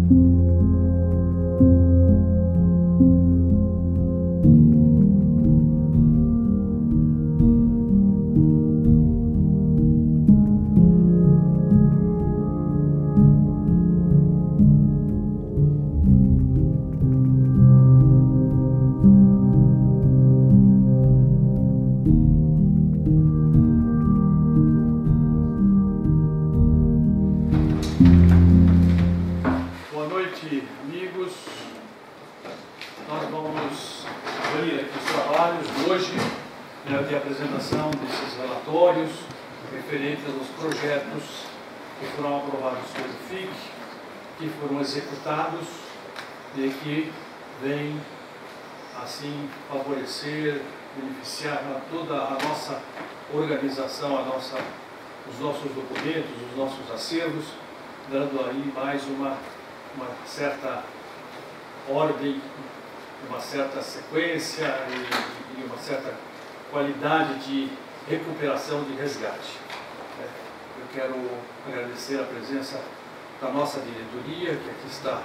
Boa noite, amigos. Nós vamos abrir aqui os trabalhos de hoje, de apresentação desses relatórios referentes aos projetos que foram aprovados pelo FIC, que foram executados e que vêm, assim, favorecer, beneficiar toda a nossa organização, os nossos documentos, os nossos acervos, dando aí mais uma certa ordem, uma certa sequência e uma certa qualidade de recuperação, de resgate. Eu quero agradecer a presença da nossa diretoria, que aqui está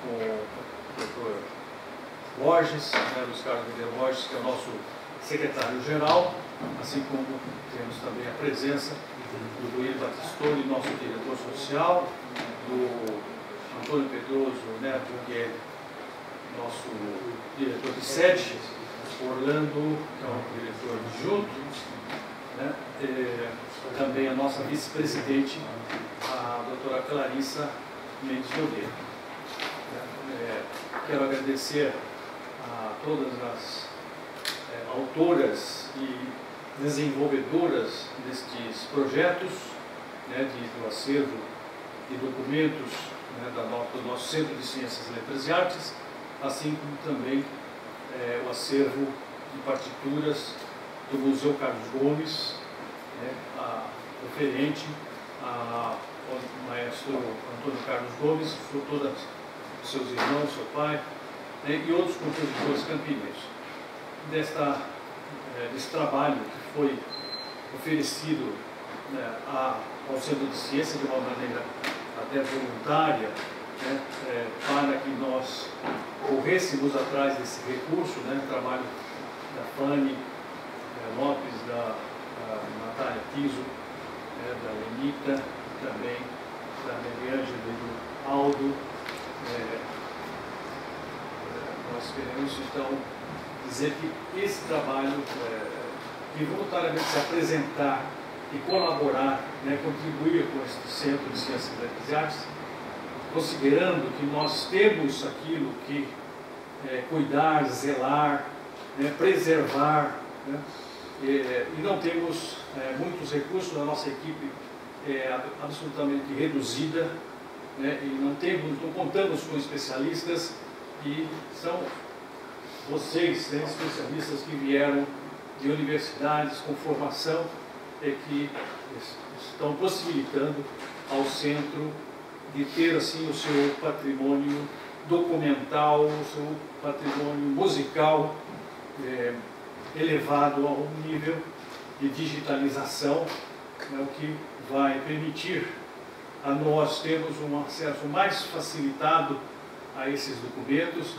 com o Dr. Borges, Luiz Carlos Medeiros Borges, que é o nosso secretário-geral, assim como temos também a presença do Duílio Batistoni, nosso diretor social, do Antônio Pedroso Neto, que é nosso diretor de sede, Orlando, que é o diretor adjunto, também a nossa vice-presidente, a doutora Clarissa Mendes Nogueira. Quero agradecer a todas as autoras e desenvolvedoras destes projetos, do acervo de documentos do nosso Centro de Ciências, Letras e Artes, assim como também o acervo de partituras do Museu Carlos Gomes, referente ao maestro Antônio Carlos Gomes, todos os seus irmãos, seu pai, e outros compositores campinenses. Desse trabalho que foi oferecido ao Centro de Ciência de uma maneira até voluntária, para que nós corrêssemos atrás desse recurso, trabalho da Fanny Lopes, da Natália Tiso, da Lenita, também da Meliângela e do Aldo. Nós queremos, então, dizer que esse trabalho de voluntariamente se apresentar e colaborar, contribuir com esse Centro de Ciências, Letras e Artes, considerando que nós temos aquilo que cuidar, zelar, preservar, e não temos muitos recursos, a nossa equipe é absolutamente reduzida, e não contamos com especialistas, e são vocês, especialistas que vieram de universidades com formação que estão possibilitando ao centro de ter assim o seu patrimônio documental, o seu patrimônio musical elevado a um nível de digitalização, o que vai permitir a nós termos um acesso mais facilitado a esses documentos,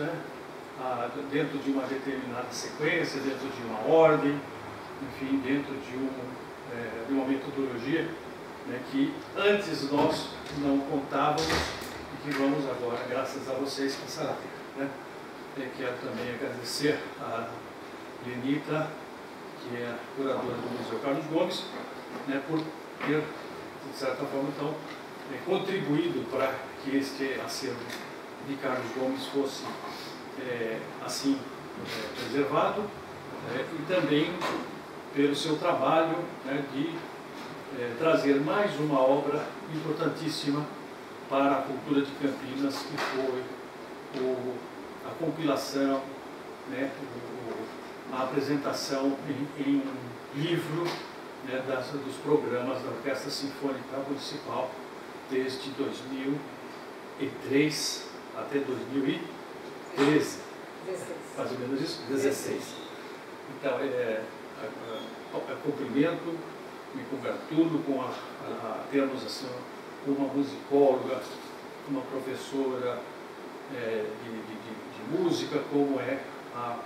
dentro de uma determinada sequência, dentro de uma ordem, enfim, dentro de uma metodologia que antes nós não contávamos e que vamos agora, graças a vocês, passar a ter. Quero também agradecer a Lenita, que é a curadora do Museu Carlos Gomes, por ter, de certa forma, então, contribuído para que este acervo de Carlos Gomes fosse assim preservado, e também pelo seu trabalho de trazer mais uma obra importantíssima para a cultura de Campinas, que foi a compilação, a apresentação em um livro dos programas da Orquestra Sinfônica Municipal desde 2003 até 2013, mais ou menos isso, 16. Então, cumprimento, me congratulo com termos assim, uma musicóloga uma professora de música, como é a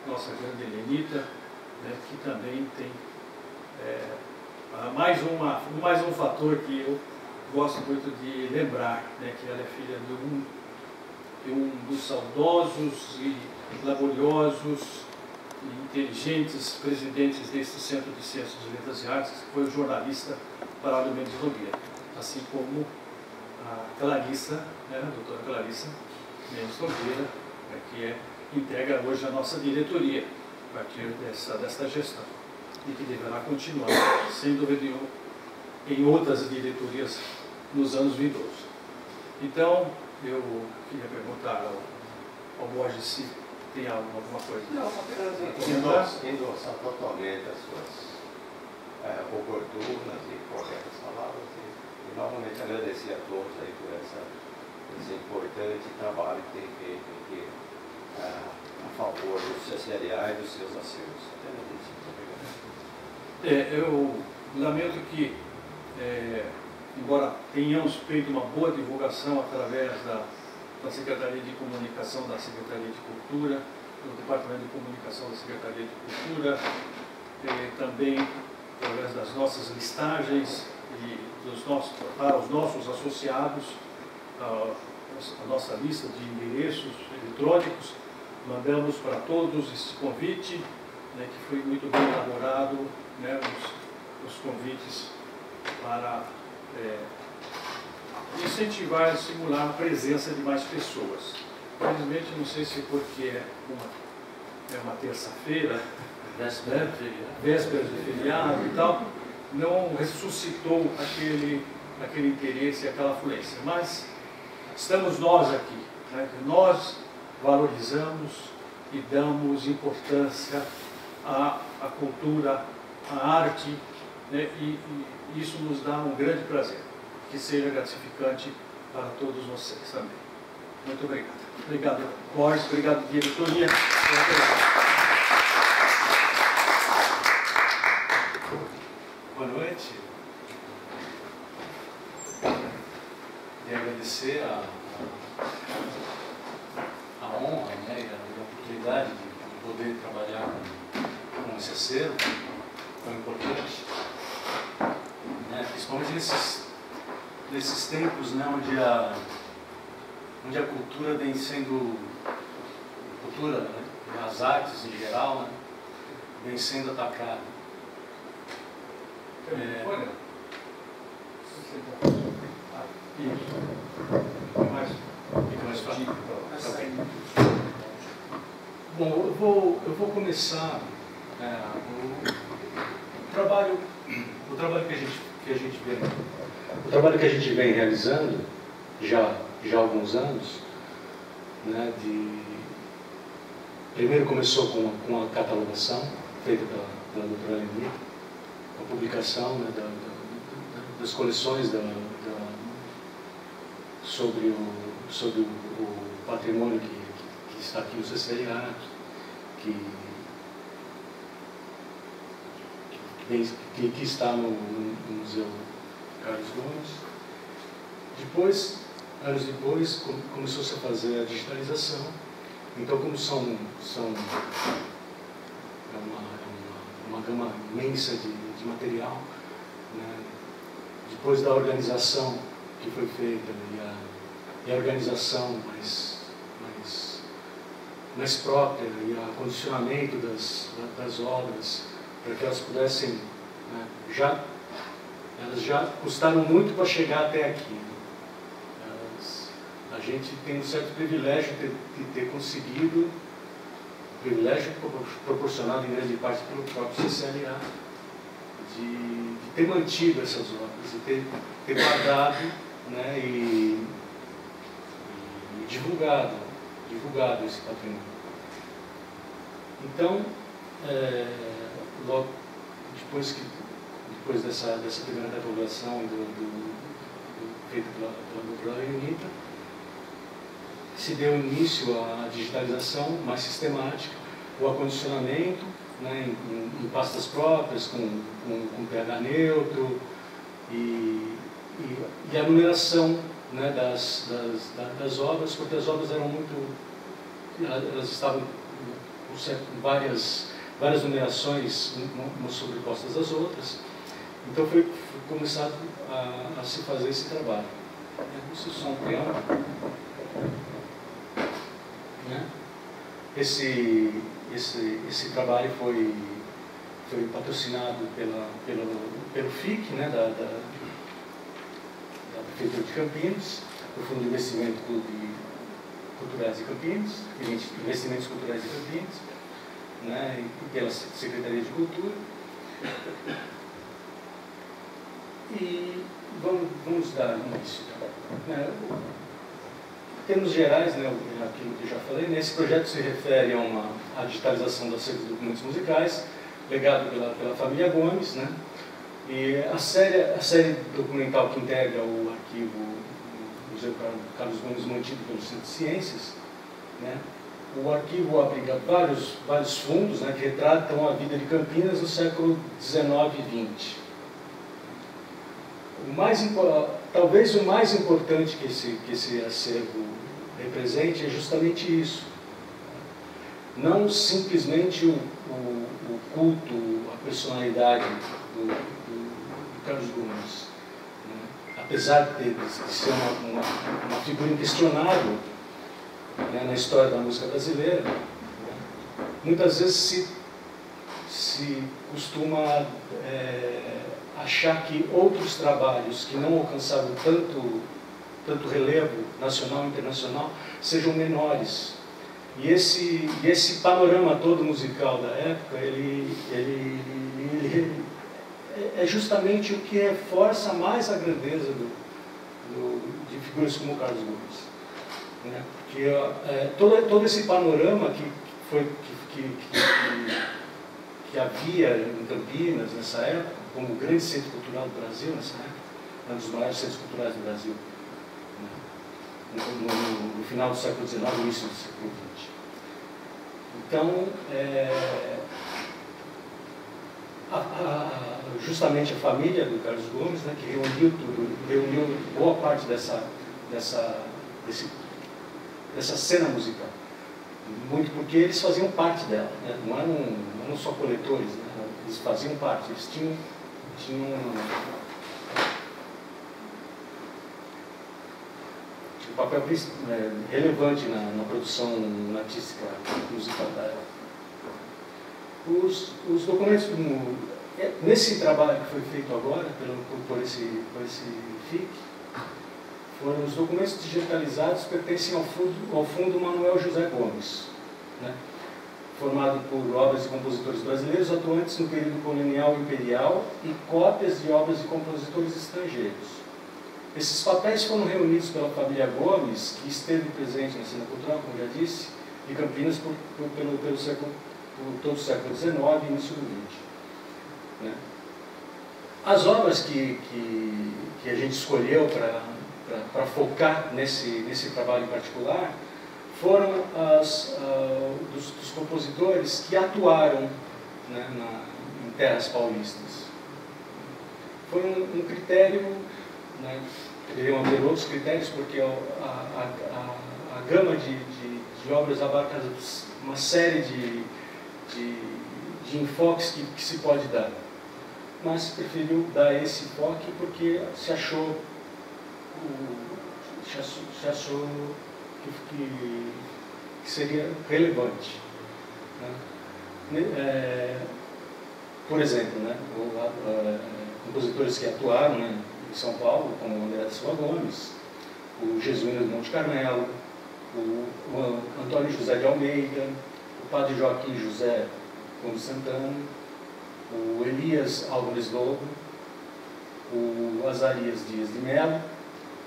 nossa grande Helenita, né, que também tem mais um fator que eu gosto muito de lembrar, né, que ela é filha de um dos saudosos e laboriosos e inteligentes presidentes deste Centro de Ciências de Letras e Artes, que foi o jornalista Braulio Mendes Nogueira, assim como a Clarissa, né, a doutora Clarissa Mendes Nogueira, né, que integra hoje a nossa diretoria, a partir desta gestão, e que deverá continuar, sem dúvida nenhuma, em outras diretorias nos anos vindouros. Então, eu queria perguntar ao Borges se tem alguma coisa. Não, apenas endossar totalmente as suas oportunas e corretas palavras e novamente agradecer a todos aí por esse importante trabalho que tem feito aqui a favor do CCLA e dos seus acervos. Apenas isso. Muito obrigado. Eu lamento que, embora tenhamos feito uma boa divulgação através da Secretaria de Comunicação da Secretaria de Cultura, do Departamento de Comunicação da Secretaria de Cultura, também através das nossas listagens e para os nossos associados, a nossa lista de endereços eletrônicos, mandamos para todos esse convite, né, que foi muito bem elaborado, né, os convites para incentivar e estimular a presença de mais pessoas. Infelizmente, não sei se porque é uma terça-feira, véspera de feriado e tal, não ressuscitou aquele interesse, aquela afluência. Mas estamos nós aqui, né? Nós valorizamos e damos importância à cultura, à arte, né? E isso nos dá um grande prazer, que seja gratificante para todos vocês também. Muito obrigado. Obrigado, Borges. Obrigado, diretoria. Boa noite. E agradecer a honra, né, e a oportunidade de poder trabalhar com esse acervo tão importante, né, principalmente nesses tempos, né, onde a cultura vem sendo, né, as artes em geral, né, vem sendo atacada. Olha, fica mais fácil. Okay. Bom, eu vou começar o trabalho que a gente vem realizando já há alguns anos, né, primeiro começou com a catalogação feita pela doutora Helenita, a publicação, né, das coleções sobre o patrimônio que está aqui no CCLA, que está no Museu Carlos Gomes. Depois, anos depois, começou-se a fazer a digitalização. Então, como são uma gama imensa de material, né, depois da organização que foi feita, né, e a organização mais própria, e o acondicionamento das obras, para que elas pudessem, né, elas já custaram muito para chegar até aqui. A gente tem um certo privilégio de ter conseguido, privilégio proporcionado em grande parte pelo próprio CCLA, de ter mantido essas obras, de ter guardado, né, e divulgado esse patrimônio. Então, logo depois dessa primeira catalogação feita pela doutora Helenita, se deu início à digitalização mais sistemática, o acondicionamento, né, em pastas próprias, com pH neutro, e a numeração, né, das obras, porque as obras eram muito... Elas estavam com várias numerações, umas sobrepostas das outras. Então foi começado a se fazer esse trabalho. Isso é só um preâmbulo. Né? Esse trabalho foi patrocinado pelo FIC, né, da Prefeitura de Campinas, do Fundo de Investimento Culturais de Campinas, Investimentos Culturais de Campinas, né, e pela Secretaria de Cultura. E vamos dar início. Né? Em termos gerais, né, aquilo que eu já falei, esse projeto se refere à digitalização do acervo de documentos musicais, legado pela família Gomes, né? E a série documental que integra o arquivo do Museu Carlos Gomes, mantido pelo Centro de Ciências, né? O arquivo abriga vários fundos, né, que retratam a vida de Campinas no século XIX e XX. Talvez o mais importante que esse acervo represente é justamente isso. Não simplesmente o culto, a personalidade do Carlos Gomes, né? Apesar de ser uma figura inquestionável, né, na história da música brasileira, né? Muitas vezes se costuma achar que outros trabalhos que não alcançavam tanto relevo nacional e internacional sejam menores. E esse panorama todo musical da época, ele é justamente o que reforça mais a grandeza de figuras como o Carlos Gomes. Né? Porque todo esse panorama que havia em Campinas nessa época, como o grande centro cultural do Brasil nessa época, um dos maiores centros culturais do Brasil, né? No final do século XIX e início do século XX. Então, justamente a família do Carlos Gomes, né, que reuniu boa parte dessa cena musical. Muito porque eles faziam parte dela, né? Não eram só coletores, né? Eles faziam parte, eles tinham um papel relevante na produção artística musical da época. Os documentos, nesse trabalho que foi feito agora por esse FIC, foram os documentos digitalizados que pertencem ao Fundo Manuel José Gomes, né? Formado por obras de compositores brasileiros atuantes no período colonial e imperial e cópias de obras de compositores estrangeiros. Esses papéis foram reunidos pela família Gomes, que esteve presente na cena cultural, como já disse, de Campinas por todo o século XIX e início do XX. Né? As obras que a gente escolheu para focar nesse trabalho em particular foram dos compositores que atuaram, né, em terras paulistas. Foi um critério, né, poderiam haver outros critérios, porque a gama de obras abarca uma série de enfoques que se pode dar. Mas preferiu dar esse enfoque porque se achou que seria relevante. Né? Por exemplo, né, compositores que atuaram, né, em São Paulo, como o André da Silva Gomes, o Jesuíno de Monte Carmelo, o Antônio José de Almeida, o Padre Joaquim José Gomes Santana, o Elias Álvares Lobo, o Azarias Dias de Mello,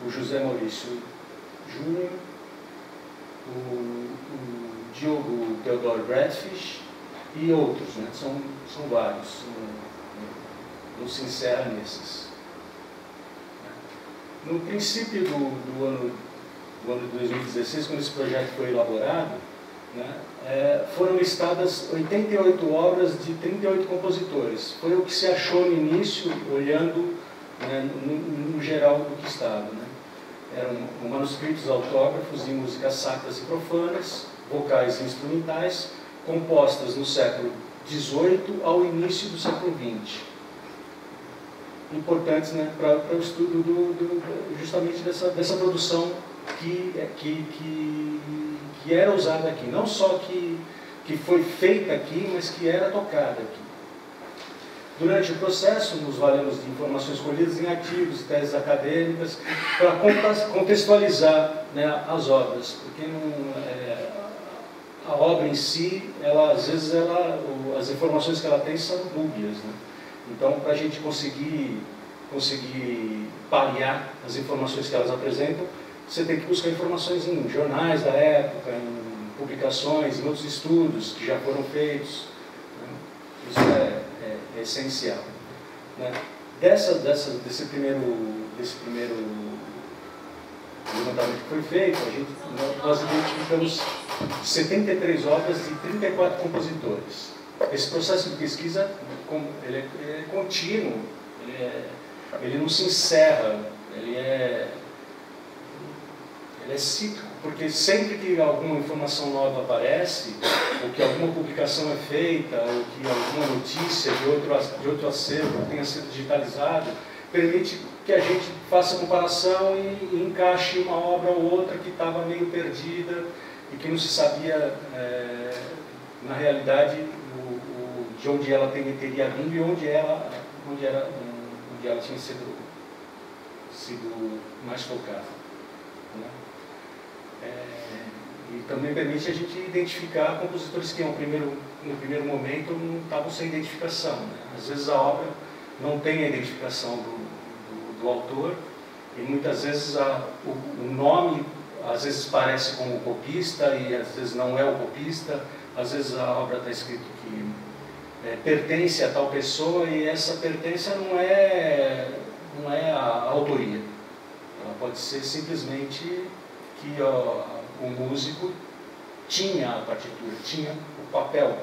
o José Maurício Júnior, o Diogo Theodore Bradfish e outros, né? São vários, não se encerra nesses. No princípio do ano de 2016, quando esse projeto foi elaborado, né, foram listadas 88 obras de 38 compositores. Foi o que se achou no início, olhando, né, no geral do que estava. Né. eram manuscritos autógrafos de músicas sacras e profanas, vocais e instrumentais, compostas no século XVIII ao início do século XX. Importantes, né, para o estudo justamente dessa produção que era usada aqui. Não só que foi feita aqui, mas que era tocada aqui. Durante o processo, nos valemos de informações colhidas em artigos, teses acadêmicas, para contextualizar, né, as obras, porque a obra em si, às vezes, as informações que ela tem são dúbias, né? Então, para a gente conseguir paliar as informações que elas apresentam, você tem que buscar informações em jornais da época, em publicações, em outros estudos que já foram feitos, né? Isso é essencial, né? Desse primeiro levantamento que foi feito, nós identificamos 73 obras de 34 compositores. Esse processo de pesquisa ele é contínuo, ele não se encerra, ele é cíclico, porque sempre que alguma informação nova aparece, ou que alguma publicação é feita, ou que alguma notícia de outro acervo tenha sido digitalizado, permite que a gente faça comparação e encaixe uma obra ou outra que estava meio perdida e que não se sabia, na realidade, de onde ela teria vindo e onde ela tinha sido mais focada, né? E também permite a gente identificar compositores que no primeiro momento não estavam sem identificação, né? Às vezes a obra não tem a identificação do autor e muitas vezes o nome às vezes parece com o copista e às vezes não é o copista, às vezes a obra está escrito que pertence a tal pessoa e essa pertença não é a autoria. Ela pode ser simplesmente que o músico tinha a partitura, tinha o papel,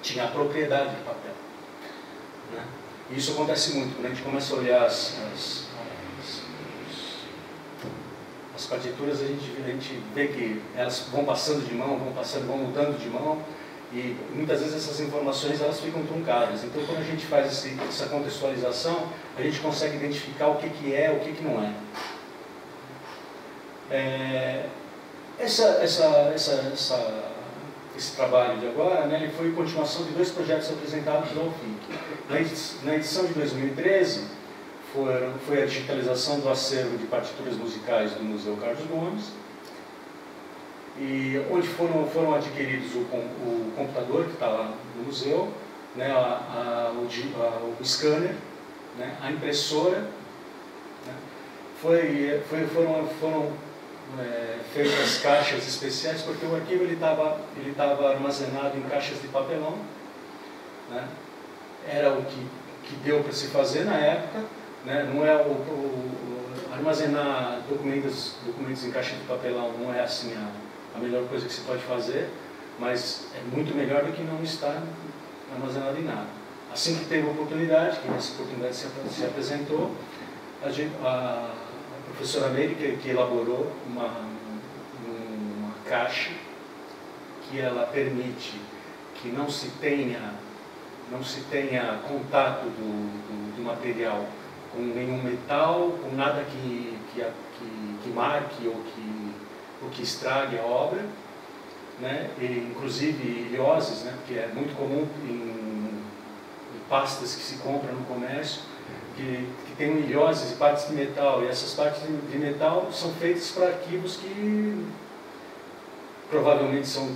tinha a propriedade do papel, né? E isso acontece muito quando a gente começa a olhar as partituras, a gente vê que elas vão passando de mão, vão mudando de mão, e muitas vezes essas informações elas ficam truncadas. Então, quando a gente faz essa contextualização, a gente consegue identificar o que é, o que não é. Esse trabalho de agora, né, ele foi continuação de 2 projetos apresentados pela UFIC. Na edição de 2013, foi a digitalização do acervo de partituras musicais do Museu Carlos Gomes, e onde foram adquiridos o computador que está lá no museu, né, o scanner, né, a impressora, né, foram feitas caixas especiais, porque o arquivo ele estava armazenado em caixas de papelão, né? Era o que deu para se fazer na época, né? Não é armazenar documentos em caixa de papelão não é assim a melhor coisa que se pode fazer, mas é muito melhor do que não estar armazenado em nada. Assim que teve a oportunidade, que essa oportunidade se apresentou, a professora Meire que elaborou uma caixa que ela permite que não se tenha contato do material com nenhum metal, com nada que marque ou que estrague a obra, né? E, inclusive ilhoses, né? Porque é muito comum em pastas que se compra no comércio, que tem ilhoses e partes de metal, e essas partes de metal são feitas para arquivos que provavelmente são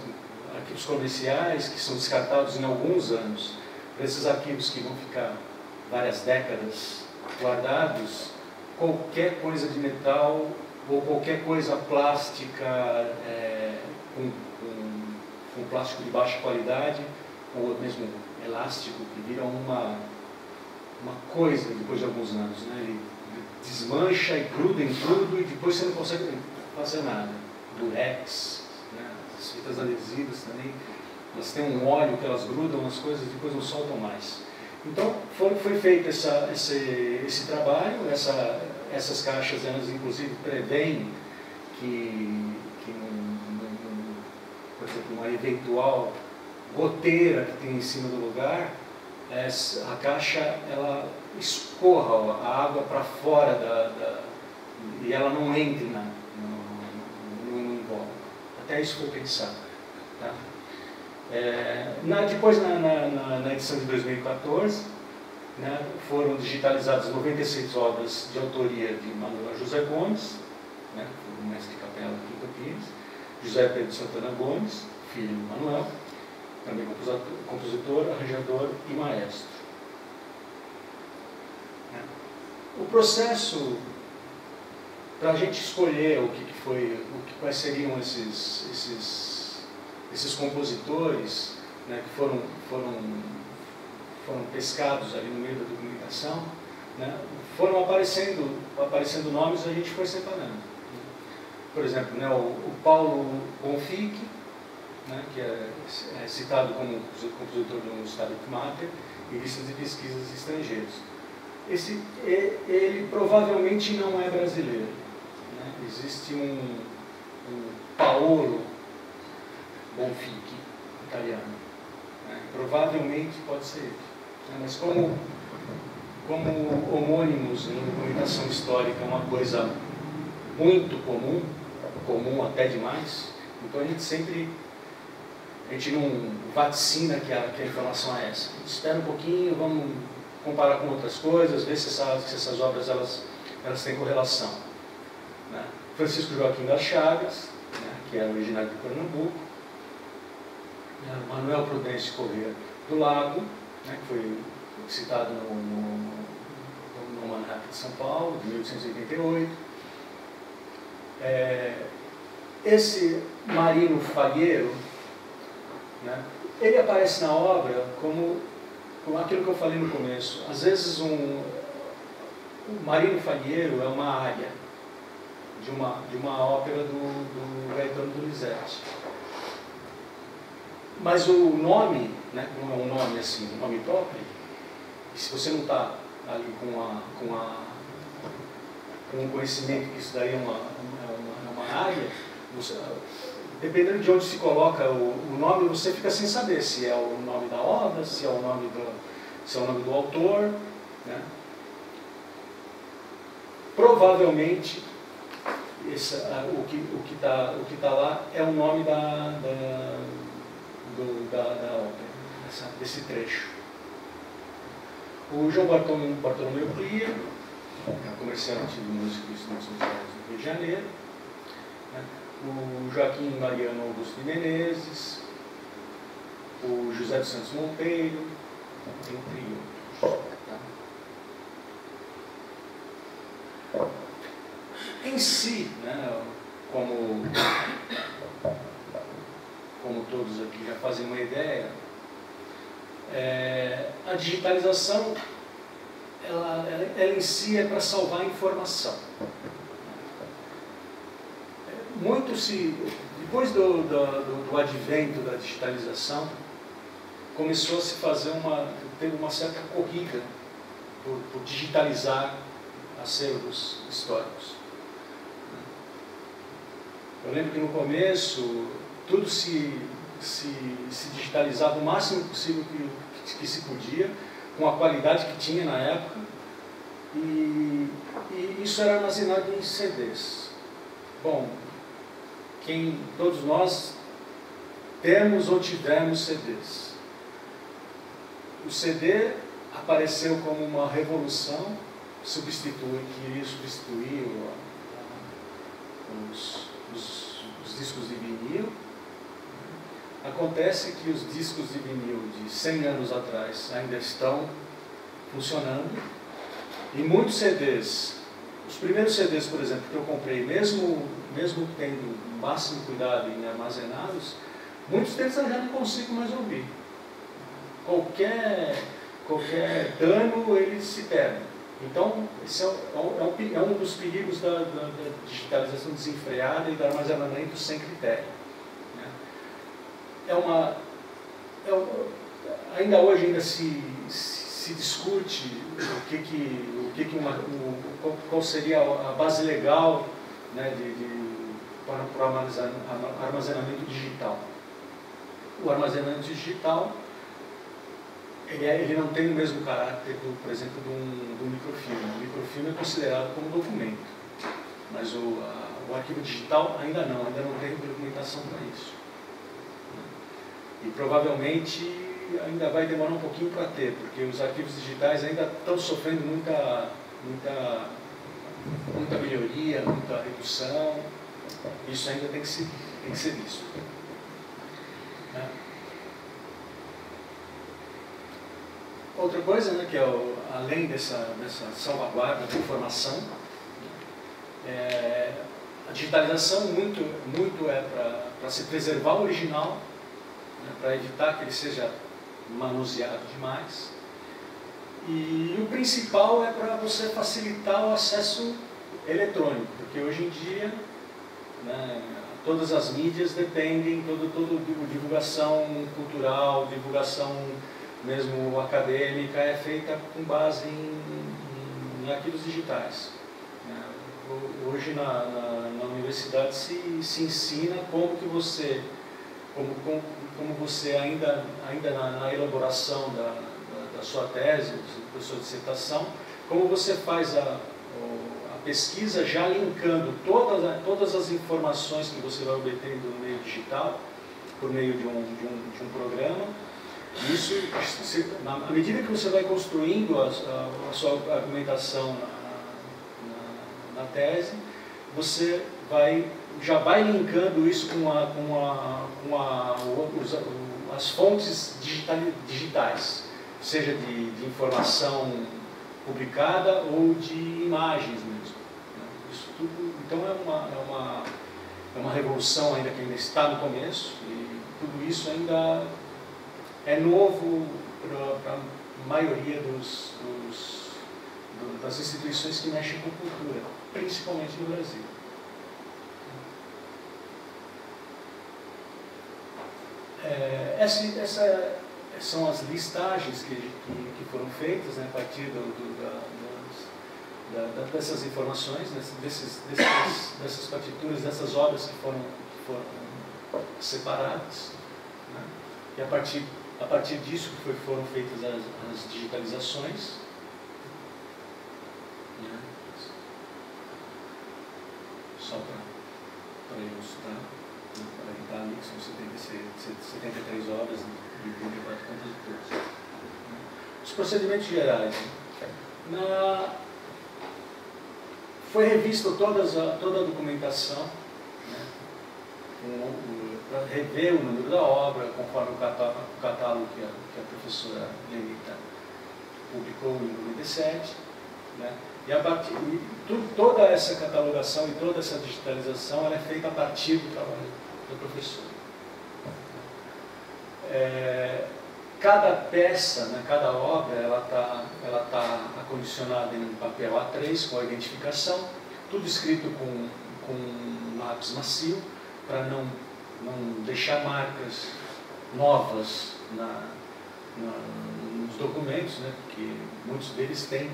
arquivos comerciais, que são descartados em alguns anos. Para esses arquivos que vão ficar várias décadas guardados, qualquer coisa de metal ou qualquer coisa plástica, com plástico de baixa qualidade, ou mesmo elástico, que vira uma coisa depois de alguns anos, né? Ele desmancha e gruda em tudo e depois você não consegue fazer nada. Durex, né? As fitas adesivas também, elas têm um óleo que elas grudam nas coisas e depois não soltam mais. Então foi feito esse trabalho, essas caixas, elas inclusive prevêem por exemplo, uma eventual goteira que tem em cima do lugar, a caixa ela escorra a água para fora e ela não entre no invólucro. Até isso foi pensado. Tá? Depois, na edição de 2014, né, foram digitalizadas 96 obras de autoria de Manuel José Gomes, né, o mestre de capela aqui em Campinas, José Pedro Santana Gomes, filho de Manuel, também compositor, arranjador e maestro. O processo para a gente escolher quais seriam esses compositores, né, que foram pescados ali no meio da documentação, né, foram aparecendo nomes e a gente foi separando. Por exemplo, né, o Paulo Bonfic, né, que é citado como compositor do Stabat Mater em listas de pesquisas estrangeiros. Ele provavelmente não é brasileiro. Né? Existe um Paolo Bonfic, italiano. Né? Provavelmente pode ser ele. Né? Mas como homônimos em documentação histórica é uma coisa muito comum até demais, então a gente não vaticina que a informação é essa. A gente espera um pouquinho, vamos comparar com outras coisas, ver se essas obras elas têm correlação. Né? Francisco Joaquim das Chagas, né, que é originário de Pernambuco, né, Manuel Prudêncio Corrêa do Lago, né, que foi citado no Almanaque de São Paulo, de 1888. Esse Marino Falheiro, né, ele aparece na obra como aquilo que eu falei no começo. Às vezes o Marino Falheiro é uma área de uma ópera do Gaetano Donizetti. Mas o nome, né, não é um nome assim, um nome próprio, e se você não está ali com o conhecimento que isso daí é uma área, dependendo de onde se coloca o nome, você fica sem saber se é o nome da obra, se é o nome do autor. Né? Provavelmente, o que tá lá é o nome da ópera, desse trecho. O João Bartolomeu Clia, comerciante de música e instrumentos musicais do Rio de Janeiro, né? O Joaquim Mariano Augusto de Menezes, o José dos Santos Monteiro, entre outros. Tá? Em si, né, como todos aqui já fazem uma ideia, a digitalização ela em si é para salvar a informação. Depois do advento da digitalização, começou a se fazer teve uma certa corrida por digitalizar acervos históricos. Eu lembro que no começo tudo se digitalizava o máximo possível que se podia, com a qualidade que tinha na época, e isso era armazenado em CDs. Bom, todos nós temos ou tivemos CDs. O CD apareceu como uma revolução, que iria substituir os discos de vinil. Acontece que os discos de vinil de 100 anos atrás ainda estão funcionando, e muitos CDs, os primeiros CDs, por exemplo, que eu comprei, mesmo tendo o máximo cuidado em armazená-los, muitos deles eu já não consigo mais ouvir. Qualquer dano, eles se perdem. Então, esse é um dos perigos da digitalização desenfreada e do armazenamento sem critério. Né? Ainda hoje se se discute qual seria a base legal, né, para o armazenamento digital. O armazenamento digital ele não tem o mesmo caráter, por exemplo, do microfilme. O microfilme é considerado como documento, mas o arquivo digital ainda não tem documentação para isso. E provavelmente ainda vai demorar um pouquinho para ter, porque os arquivos digitais ainda estão sofrendo muita melhoria, muita redução. Isso ainda tem que ser visto. Outra coisa, né, que é além dessa salvaguarda da informação, a digitalização muito é para se preservar o original, né, para evitar que ele seja manuseado demais. E o principal é para você facilitar o acesso eletrônico, porque hoje em dia, né, todas as mídias dependem, toda divulgação cultural, divulgação mesmo acadêmica é feita com base em arquivos digitais. Hoje na universidade se ensina como você ainda na elaboração da sua tese, da sua dissertação, como você faz a pesquisa já linkando todas as informações que você vai obtendo no meio digital, por meio de um programa. Isso, à medida que você vai construindo a sua argumentação na tese, você já vai linkando isso com as fontes digitais, seja de informação publicada ou de imagens mesmo. Isso tudo, então é uma revolução ainda que ainda está no começo, e tudo isso ainda é novo para a maioria das instituições que mexem com cultura, principalmente no Brasil. Essas são as listagens que foram feitas, né, a partir dessas informações, dessas partituras, dessas obras que foram separadas, né, e a partir disso foram feitas as digitalizações. Só para ilustrar, para ali, que são 73 obras de 24 compositores. Os procedimentos gerais. Foi revista toda a documentação, né, para rever o número da obra, conforme o catálogo que a professora Lenita publicou em 97. Né, toda essa catalogação e toda essa digitalização ela é feita a partir do trabalho do professor. Cada peça, né, cada obra, ela tá acondicionada em papel A3 com a identificação, tudo escrito com lápis macio, para não deixar marcas novas nos documentos, né, porque muitos deles têm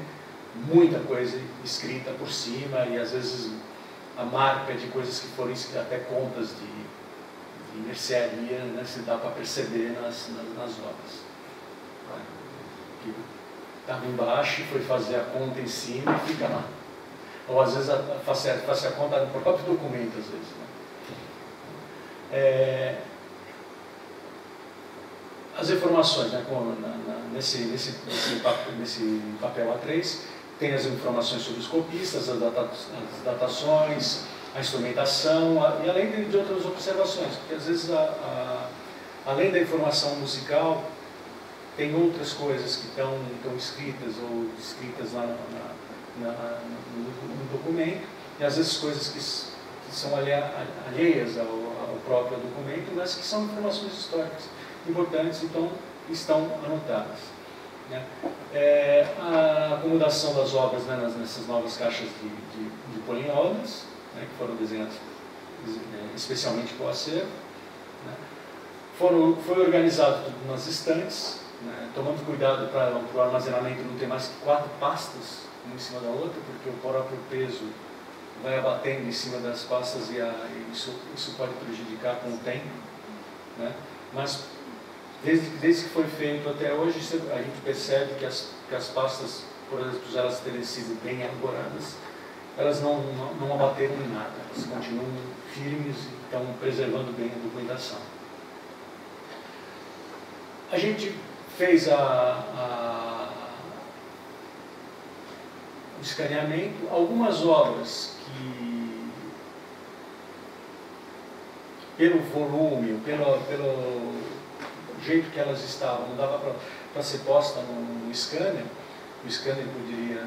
muita coisa escrita por cima e às vezes a marca de coisas que foram escritas, até contas de mercearia, né, se dá para perceber nas obras. Que estava embaixo, foi fazer a conta em cima e fica lá. Ou às vezes faz a conta no próprio documento, às vezes. Né? As informações, né, nesse papel A3, tem as informações sobre os copistas, as datações, a instrumentação, e além de outras observações, porque às vezes, além da informação musical, tem outras coisas que estão escritas ou descritas lá no documento, e às vezes coisas que são alheias ao próprio documento, mas que são informações históricas importantes, então estão anotadas. Né? A acomodação das obras, né, nessas novas caixas de polinolas, né, que foram desenhadas especialmente para o acervo. Né? Foi organizado tudo nas estantes, né, tomando cuidado para o armazenamento não ter mais que 4 pastas, uma em cima da outra, porque o próprio peso vai abatendo em cima das pastas e isso pode prejudicar com o tempo, né? Mas desde que foi feito até hoje, a gente percebe que as pastas, por exemplo, elas terem sido bem elaboradas, elas não abateram em nada, elas continuam firmes e estão preservando bem a documentação. A gente fez o escaneamento, algumas obras que, pelo volume, pelo jeito que elas estavam, não dava para ser posta no scanner, o scanner poderia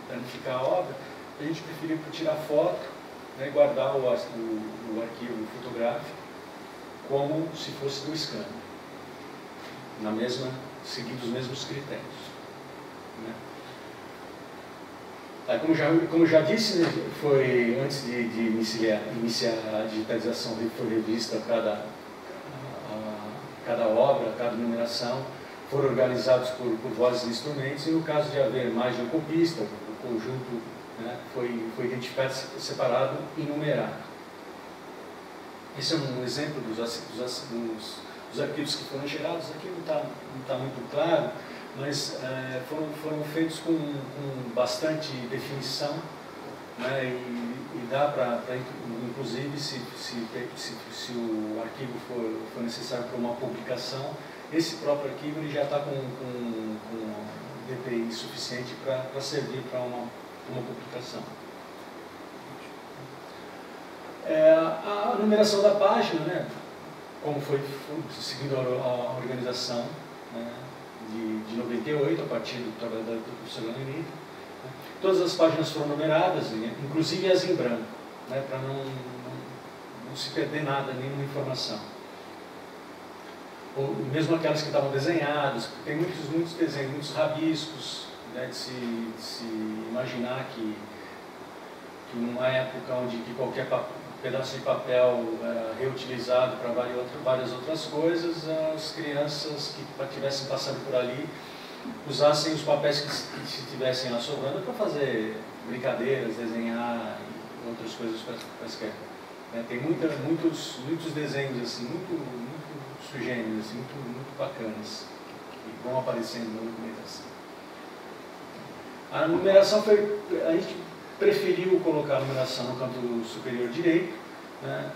danificar a obra, a gente preferiu tirar foto, né, guardar o arquivo fotográfico como se fosse do scanner, seguindo os mesmos critérios, né? Como já disse, né, foi antes de iniciar a digitalização, foi revista cada obra, cada numeração, foram organizados por vozes e instrumentos, e no caso de haver mais de um copista, o conjunto, né, foi identificado, separado e numerado. Esse é um exemplo dos arquivos que foram gerados. Aqui não está muito claro, mas foram feitos com bastante definição, né, e dá para, inclusive, se o arquivo for necessário para uma publicação, esse próprio arquivo ele já está com DPI suficiente para servir para uma publicação. A numeração da página, né, como foi seguindo a organização, né, de 98, a partir do trabalho do professor Leonid, né, todas as páginas foram numeradas, inclusive as em branco, né, para não se perder nada, nenhuma informação. Ou mesmo aquelas que estavam desenhadas, porque tem muitos desenhos, muitos rabiscos, né, de se imaginar que numa época onde qualquer pedaço de papel era reutilizado para várias outras coisas, as crianças que estivessem passando por ali usassem os papéis que estivessem lá sobrando para fazer brincadeiras, desenhar e outras coisas quaisquer. Tem muitos desenhos assim, muito sugêneros, assim, muito bacanas, que vão aparecendo na documentação. A numeração a gente preferiu colocar a numeração no canto superior direito, né,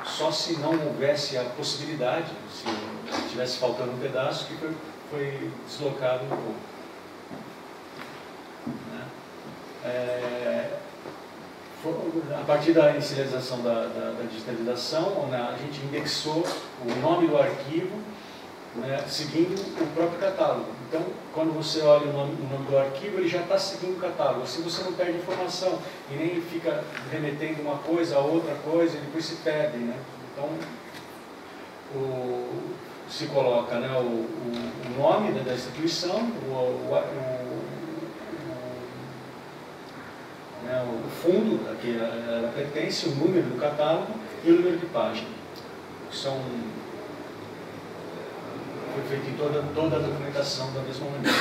só se não houvesse a possibilidade, se estivesse faltando um pedaço, que foi deslocado um pouco. Né. A partir da inicialização da digitalização, né, a gente indexou o nome do arquivo, né, seguindo o próprio catálogo. Então, quando você olha o nome do arquivo, ele já está seguindo o catálogo. Assim você não perde informação e nem fica remetendo uma coisa a outra coisa e depois se perde, né? Então, se coloca, né, o nome da instituição, o fundo a que ela pertence, o número do catálogo e o número de página. Foi feito em toda a documentação da mesma maneira.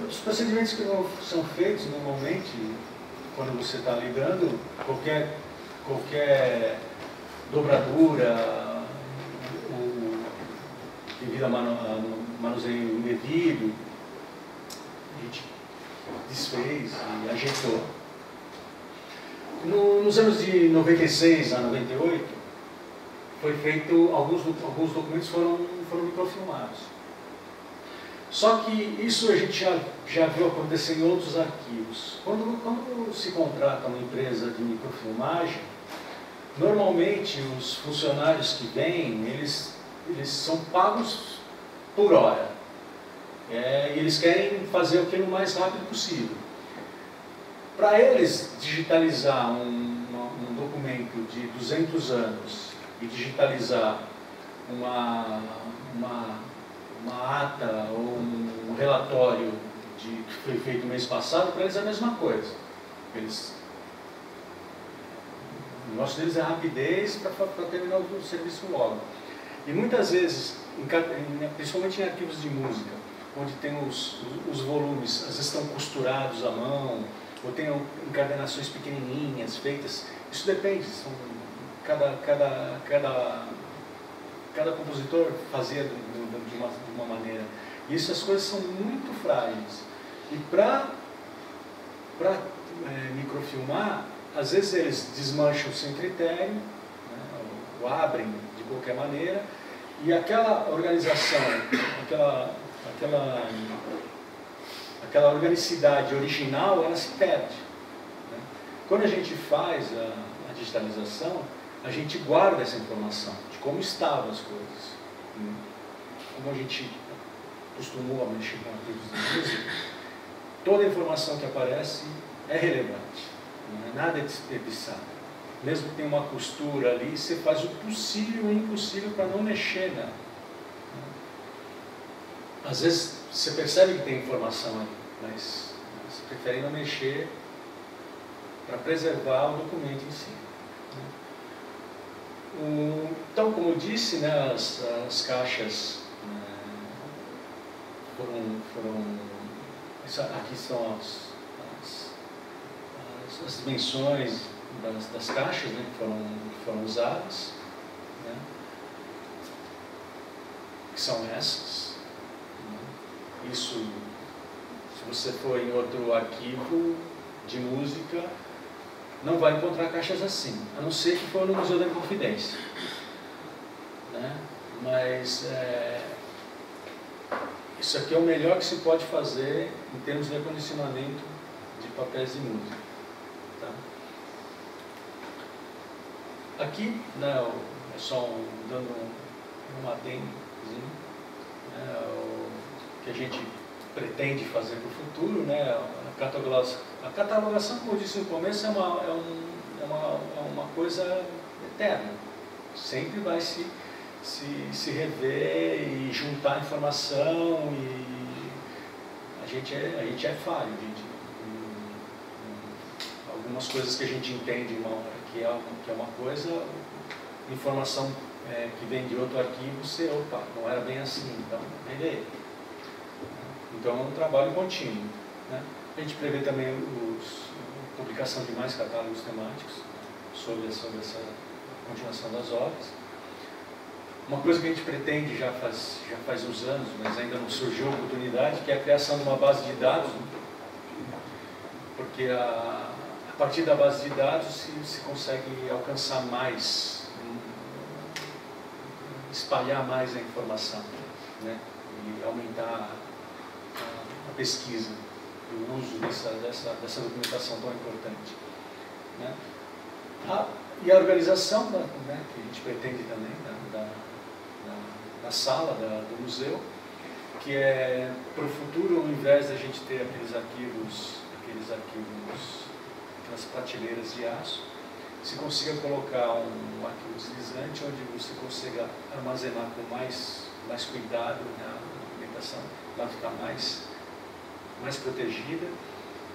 Os procedimentos que são feitos normalmente, quando você está ligando, qualquer dobradura, devido a manuseio indevido, a gente desfez e ajeitou. Nos anos de 96 a 98, foi feito, alguns documentos foram microfilmados. Só que isso a gente já viu acontecer em outros arquivos. Quando se contrata uma empresa de microfilmagem, normalmente os funcionários que vêm, eles são pagos por hora. E eles querem fazer aquilo o mais rápido possível. Para eles, digitalizar um documento de 200 anos e digitalizar uma ata ou um relatório que foi feito no mês passado, para eles é a mesma coisa. O negócio deles é rapidez para terminar o serviço logo. E muitas vezes, principalmente em arquivos de música, onde tem os volumes, às vezes estão costurados à mão, ou tem encadernações pequenininhas feitas, isso depende, cada compositor fazia de uma maneira. E essas coisas são muito frágeis. E para microfilmar, às vezes eles desmancham sem critério, né, ou abrem de qualquer maneira, e aquela organização, aquela organicidade original, ela se perde. Né? Quando a gente faz a digitalização, a gente guarda essa informação de como estavam as coisas. Né? Como a gente costumou a mexer com arquivos de música, toda a informação que aparece é relevante, não é nada desperdiçado. Mesmo que tenha uma costura ali, você faz o possível e o impossível para não mexer nela. Às vezes você percebe que tem informação ali, mas você prefere não mexer para preservar o documento em si. Então, como eu disse, né, as caixas aqui são as dimensões das caixas, né, que foram usadas, né, que são essas. Né. Isso, se você for em outro arquivo de música, não vai encontrar caixas assim, a não ser que for no Museu da Inconfidência. Né. Mas isso aqui é o melhor que se pode fazer em termos de acondicionamento de papéis de música. Tá? Aqui, né, é só dando um adendozinho, né, o que a gente pretende fazer para o futuro, né, a catalogação, como eu disse no começo, é uma coisa eterna. Sempre vai se rever e juntar informação, e a gente é falho, algumas coisas que a gente entende que é uma coisa, informação que vem de outro arquivo, opa, não era bem assim, então rever. Então é um trabalho contínuo. Né? A gente prevê também a publicação de mais catálogos temáticos, né, sobre essa continuação das obras. Uma coisa que a gente pretende já faz uns anos, mas ainda não surgiu a oportunidade, que é a criação de uma base de dados, porque a partir da base de dados se consegue alcançar mais, espalhar mais a informação, né? E aumentar a pesquisa, o uso dessa documentação tão importante. Né? E a organização, né, que a gente pretende também, na sala do museu, que é para o futuro, ao invés da gente ter aqueles arquivos, aquelas prateleiras de aço, se consiga colocar um arquivo deslizante onde você consiga armazenar com mais cuidado, né, a documentação, vai ficar mais protegida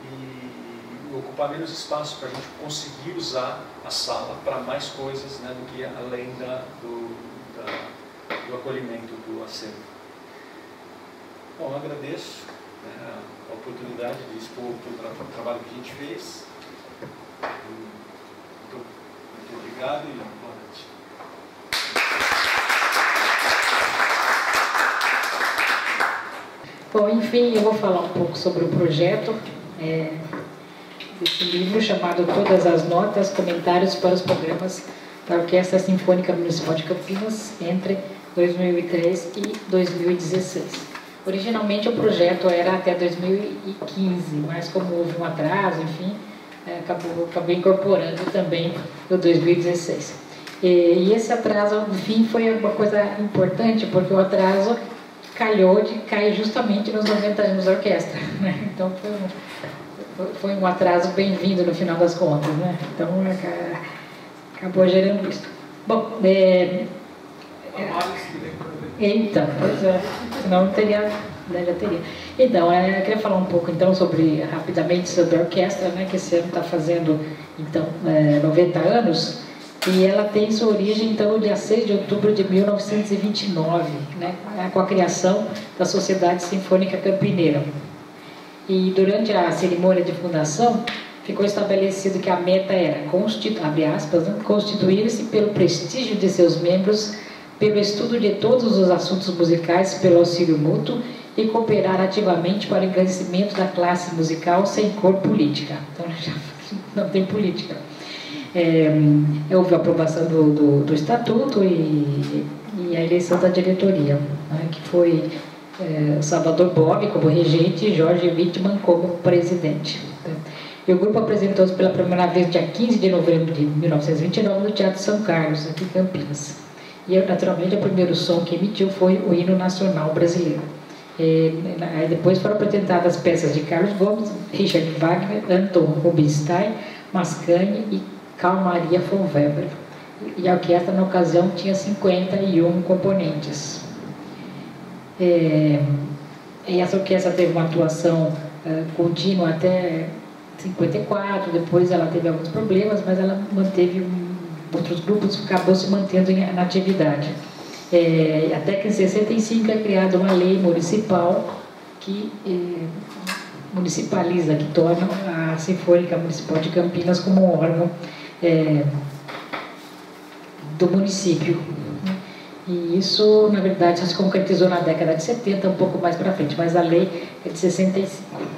e ocupar menos espaço para a gente conseguir usar a sala para mais coisas, né, do que além do acolhimento do acervo. Bom, eu agradeço, né, a oportunidade de expor o trabalho que a gente fez. Muito obrigado e boa noite. Bom, enfim, eu vou falar um pouco sobre o projeto desse livro chamado Todas as Notas, Comentários para os Programas da Orquestra Sinfônica Municipal de Campinas entre 2003 e 2016. Originalmente o projeto era até 2015, mas como houve um atraso, enfim, acabei incorporando também o 2016. E esse atraso, enfim, foi uma coisa importante, porque o atraso calhou de cair justamente nos 90 anos da orquestra, né? Então foi um atraso bem-vindo no final das contas, né? Então acabou gerando isso. Bom, então, pois é, senão não teria, né, já teria. Então, eu queria falar um pouco então rapidamente sobre a orquestra, né, que esse ano está fazendo então 90 anos. E ela tem sua origem, então, no dia 6 de outubro de 1929, né, com a criação da Sociedade Sinfônica Campineira. E durante a cerimônia de fundação, ficou estabelecido que a meta era, abre aspas, né, constituir-se pelo prestígio de seus membros, pelo estudo de todos os assuntos musicais, pelo auxílio mútuo e cooperar ativamente para o engrandecimento da classe musical sem cor política. Então, já não tem política. Houve a aprovação do estatuto e a eleição da diretoria, né, que foi Salvador Bob como regente e Jorge Wittmann como presidente. E o grupo apresentou-se pela primeira vez dia 15 de novembro de 1929 no Teatro São Carlos, aqui em Campinas. E, naturalmente, o primeiro som que emitiu foi o hino nacional brasileiro. Depois foram apresentadas peças de Carlos Gomes, Richard Wagner, Anton Rubinstein, Mascagni e Carl Maria von Weber. E a orquestra, na ocasião, tinha 51 componentes. E essa orquestra teve uma atuação contínua até 54, depois ela teve alguns problemas, mas ela manteve outros grupos, acabou se mantendo na atividade. Até que em 65 é criada uma lei municipal que municipaliza, que torna a Sinfônica Municipal de Campinas como um órgão do município. E isso, na verdade, só se concretizou na década de 70, um pouco mais para frente, mas a lei é de 65.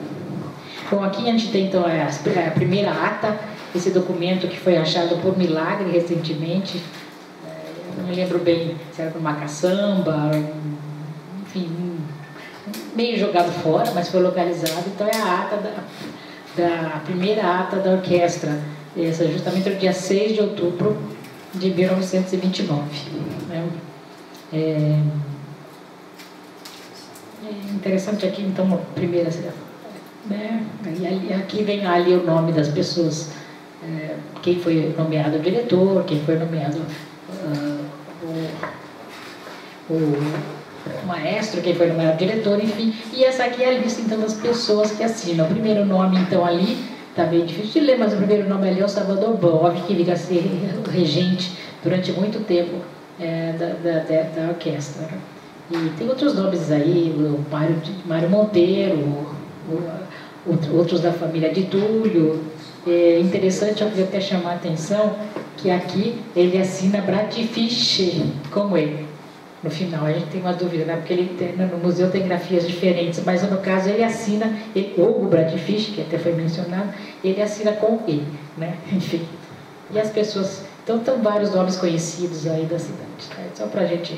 Bom, aqui a gente tem então a primeira ata, esse documento que foi achado por milagre recentemente. Eu não me lembro bem se era uma caçamba, enfim, meio jogado fora, mas foi localizado. Então é a ata da primeira ata da orquestra, essa justamente no dia 6 de outubro de 1929. É interessante aqui, então, a primeira, né? E aqui vem ali o nome das pessoas, quem foi nomeado diretor, quem foi nomeado o maestro, quem foi nomeado diretor, enfim. E essa aqui é a lista, então, das pessoas que assinam. O primeiro nome, então, ali, está bem difícil de ler, mas o primeiro nome ali é o Salvador Bob, que liga a ser regente durante muito tempo da orquestra. E tem outros nomes aí, o Mário Monteiro, outros da família de Túlio. É interessante, eu queria até chamar a atenção que aqui ele assina Bradifiche, como ele. No final, a gente tem uma dúvida, né? Porque no museu tem grafias diferentes, mas no caso ele assina, ou o Bradifiche, que até foi mencionado, ele assina com E, né? Enfim. E as pessoas, então estão vários nomes conhecidos aí da cidade, tá? Só para a gente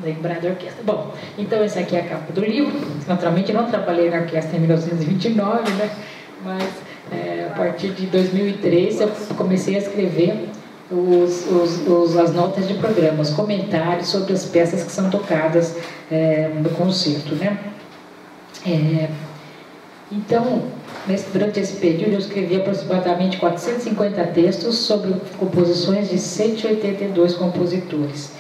lembrar da orquestra. Bom, então essa aqui é a capa do livro. Naturalmente não trabalhei na orquestra em 1929, né? Mas a partir de 2003 eu comecei a escrever as notas de programa, os comentários sobre as peças que são tocadas no concerto, né? Então, durante esse período eu escrevi aproximadamente 450 textos sobre composições de 182 compositores.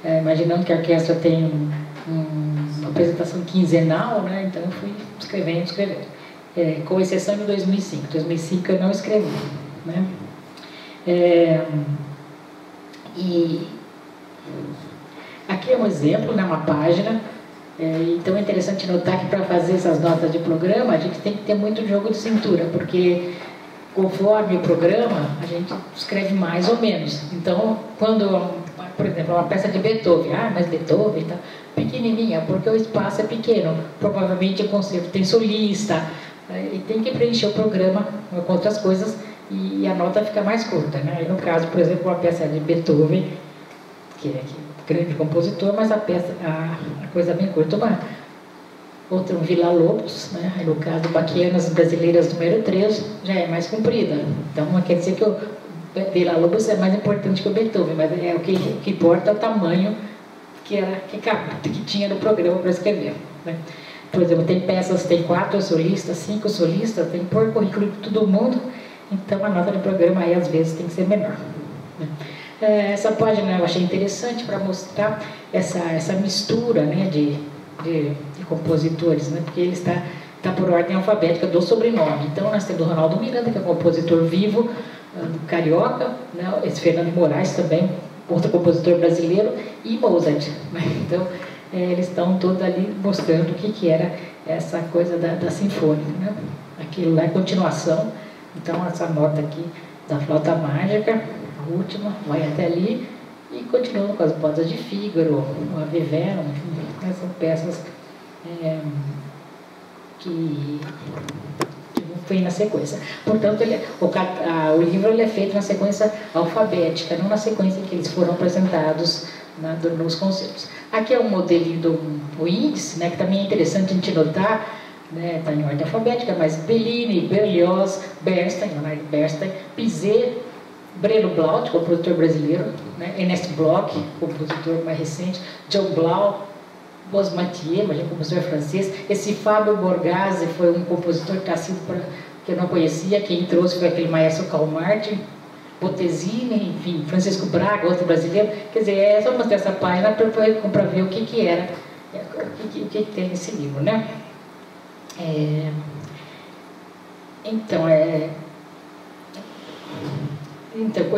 Imaginando que a orquestra tem uma apresentação quinzenal, né? Então eu fui escrevendo. Com exceção de 2005. 2005 eu não escrevi, né? E aqui é um exemplo, né, uma página. Então é interessante notar que para fazer essas notas de programa a gente tem que ter muito jogo de cintura, porque conforme o programa a gente escreve mais ou menos. Então, quando, por exemplo, uma peça de Beethoven, mas Beethoven tá pequenininha, porque o espaço é pequeno, provavelmente o concerto tem solista, e tem que preencher o programa com outras coisas e a nota fica mais curta, né? Aí, no caso, por exemplo, uma peça de Beethoven, que é grande compositor, mas a coisa bem curta. Outra, um Villa-Lobos, né? Aí, no caso, Baquianas Brasileiras número 3, já é mais comprida. Então, quer dizer que o Villa-Lobos é mais importante que o Beethoven, mas o que importa é o tamanho que tinha no programa para escrever, né? Por exemplo, tem peças, tem 4 solistas, 5 solistas, tem por currículo de todo mundo, então a nota do programa aí às vezes tem que ser menor, né? Essa página eu achei interessante para mostrar essa mistura, né, de compositores, né, porque ele está por ordem alfabética do sobrenome. Então nós temos o Ronaldo Miranda, que é um compositor vivo, do Carioca, né? Esse Fernando Moraes também, outro compositor brasileiro, e Mozart, né? Então, eles estão todos ali mostrando o que era essa coisa da sinfônica, né? Aquilo lá é continuação. Então, essa nota aqui da Flauta Mágica, a última, vai até ali e continua com as Bodas de Fígaro, a Vivero, enfim, são peças que foi na sequência. Portanto, o livro ele é feito na sequência alfabética, não na sequência em que eles foram apresentados nos concertos. Aqui é um modelinho do índice, né, que também é interessante a gente notar, né, está em ordem alfabética, mas Bellini, Berlioz, Bernstein, Leonard Bernstein, Bizet, Breno Blaut, compositor brasileiro, né, Ernest Bloch, compositor mais recente, John Blau, Bos Mathieu, compositor francês. Esse Fábio Borgase foi um compositor que eu não conhecia, quem trouxe foi aquele maestro Karl Martin, Bottesini, enfim, Francisco Braga, outro brasileiro. Quer dizer, é só mostrar essa página para ver o que era, o que tem nesse livro, né? Então,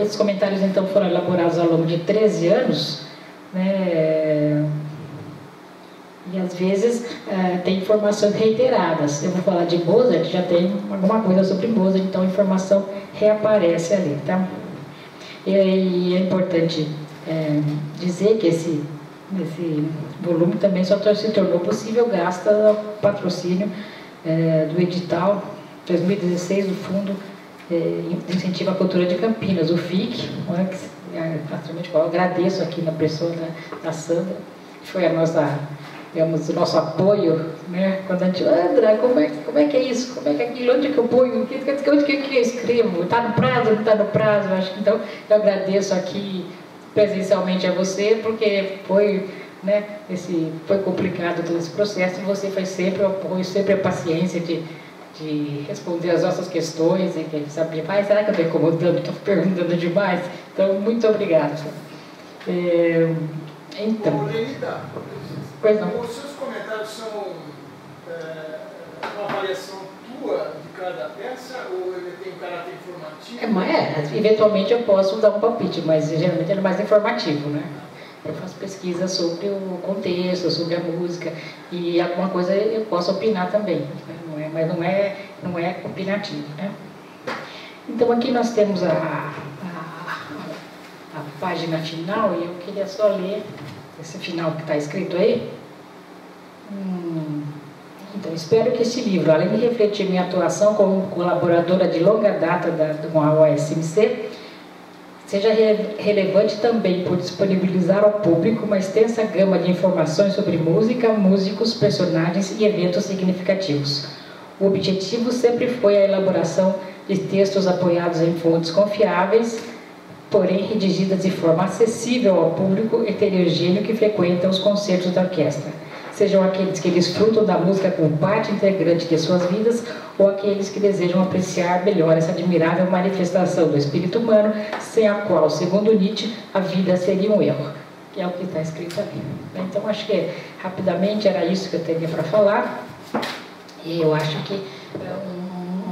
esses comentários então foram elaborados ao longo de 13 anos, né? E às vezes tem informações reiteradas. Eu vou falar de Mozart, já tem alguma coisa sobre Mozart, então a informação reaparece ali, tá? E é importante dizer que esse volume também só se tornou possível graças ao patrocínio do edital 2016 do Fundo de Incentivo à Cultura de Campinas, o FIC, né, que eu agradeço aqui na pessoa da Sandra, que foi o nosso apoio, né? Quando a gente, André, como é que é isso? Como é que é aquilo? Onde que eu ponho? Onde que eu escrevo? Está no prazo? Não está no prazo? Acho que, então, eu agradeço aqui presencialmente a você, porque foi, né, foi complicado todo esse processo, e você faz sempre o apoio, sempre a paciência de responder as nossas questões, e que sabe, será que eu estou incomodando? Estou perguntando demais? Então, muito obrigada. Então... Pois não. Os seus comentários são uma avaliação tua de cada peça ou ele tem um caráter informativo? Eventualmente eu posso dar um palpite, mas geralmente ele é mais informativo, né? Eu faço pesquisa sobre o contexto, sobre a música, e alguma coisa eu posso opinar também, né? Mas não é opinativo, né? Então aqui nós temos a página final, e eu queria só ler esse final que está escrito aí. Então, espero que este livro, além de refletir minha atuação como colaboradora de longa data com a OSMC, seja relevante também por disponibilizar ao público uma extensa gama de informações sobre música, músicos, personagens e eventos significativos. O objetivo sempre foi a elaboração de textos apoiados em fontes confiáveis, porém redigidas de forma acessível ao público heterogêneo que frequenta os concertos da orquestra, sejam aqueles que desfrutam da música como parte integrante de suas vidas, ou aqueles que desejam apreciar melhor essa admirável manifestação do espírito humano, sem a qual, segundo Nietzsche, a vida seria um erro, que é o que está escrito ali. Então, acho que rapidamente era isso que eu teria para falar, e eu acho que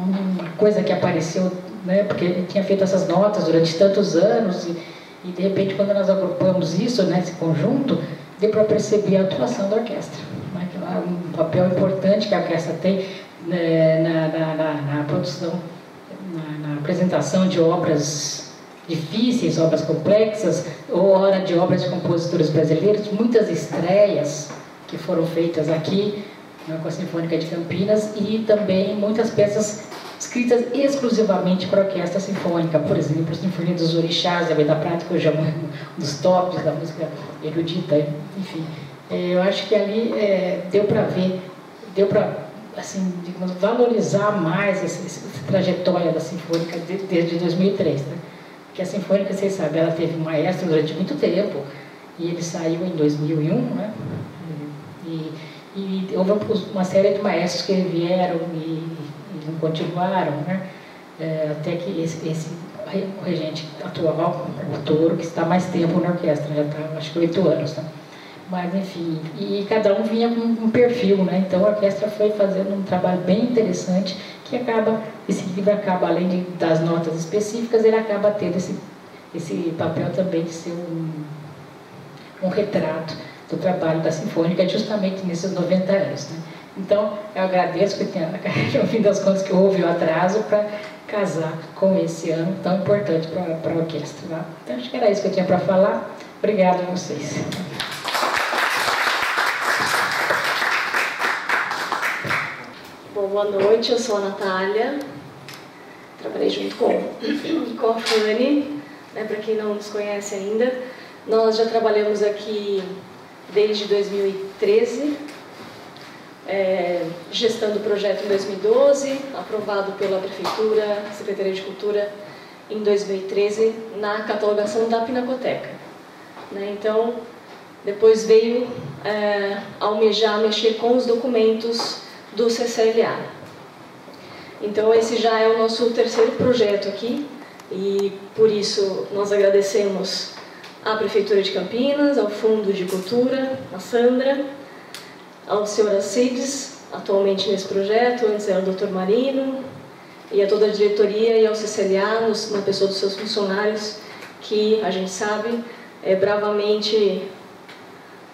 uma coisa que apareceu, né, porque ele tinha feito essas notas durante tantos anos e de repente quando nós agrupamos isso, né, esse conjunto, deu para perceber a atuação da orquestra, né, que é um papel importante que a orquestra tem, né, na produção, na apresentação de obras difíceis, obras complexas, ou hora de obras de compositores brasileiros, muitas estreias que foram feitas aqui, né, com a Sinfônica de Campinas, e também muitas peças escritas exclusivamente para a orquestra sinfônica, por exemplo, a Sinfonia dos Orixás, da Vida Prática, hoje é um dos tops da música erudita, enfim. Eu acho que ali deu para ver, deu para, assim, digamos, valorizar mais essa trajetória da Sinfônica desde 2003, né? Porque a Sinfônica, vocês sabem, ela teve um maestro durante muito tempo, e ele saiu em 2001, né? E houve uma série de maestros que vieram e não continuaram, né? Até que esse regente atual, o Toro, que está mais tempo na orquestra, já está, acho que 8 anos, né? Mas, enfim, e cada um vinha com um perfil, né? Então a orquestra foi fazendo um trabalho bem interessante, que acaba, esse livro acaba, além das notas específicas, ele acaba tendo esse papel também de ser um retrato do trabalho da Sinfônica, justamente nesses 90 anos. Né? Então, eu agradeço que no fim das contas que houve o atraso para casar com esse ano tão importante para a orquestra. Tá? Então, acho que era isso que eu tinha para falar. Obrigada a vocês. Bom, boa noite, eu sou a Natália, trabalhei junto com a Fanny, né, para quem não nos conhece ainda. Nós já trabalhamos aqui desde 2013, gestando o projeto em 2012, aprovado pela Prefeitura, Secretaria de Cultura, em 2013, na catalogação da Pinacoteca. Né, então, depois veio almejar mexer com os documentos do CCLA. Então esse já é o nosso terceiro projeto aqui e por isso nós agradecemos à Prefeitura de Campinas, ao Fundo de Cultura, a Sandra, ao Sr. Alcides, atualmente nesse projeto, antes era o Dr. Marino, e a toda a diretoria e ao CCLA, na pessoa dos seus funcionários, que a gente sabe bravamente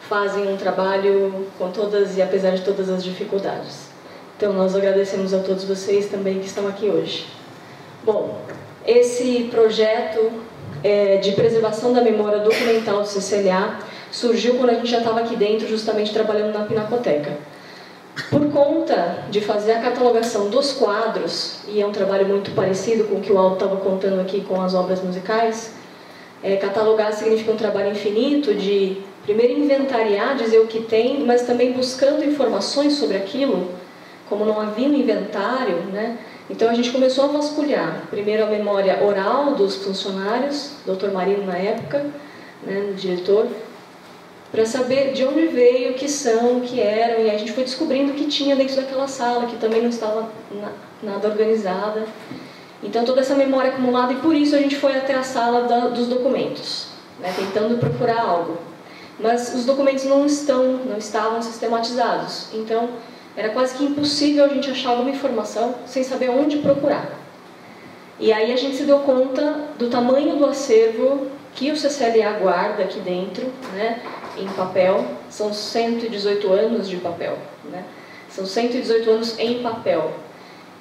fazem um trabalho com todas e apesar de todas as dificuldades. Então nós agradecemos a todos vocês também que estão aqui hoje. Bom, esse projeto de preservação da memória documental do CCLA surgiu quando a gente já estava aqui dentro, justamente trabalhando na Pinacoteca. Por conta de fazer a catalogação dos quadros, e é um trabalho muito parecido com o que o Aldo estava contando aqui com as obras musicais, catalogar significa um trabalho infinito de primeiro inventariar, dizer o que tem, mas também buscando informações sobre aquilo, como não havia um inventário, né? Então a gente começou a vasculhar, primeiro a memória oral dos funcionários, Dr. Marino na época, né, o diretor, para saber de onde veio, o que são, o que eram, e a gente foi descobrindo o que tinha dentro daquela sala, que também não estava nada organizada. Então toda essa memória acumulada, e por isso a gente foi até a sala dos documentos, né, tentando procurar algo. Mas os documentos não estavam sistematizados, então era quase que impossível a gente achar alguma informação sem saber onde procurar. E aí a gente se deu conta do tamanho do acervo que o CCLA guarda aqui dentro, né, em papel. São 118 anos de papel, né? São 118 anos em papel.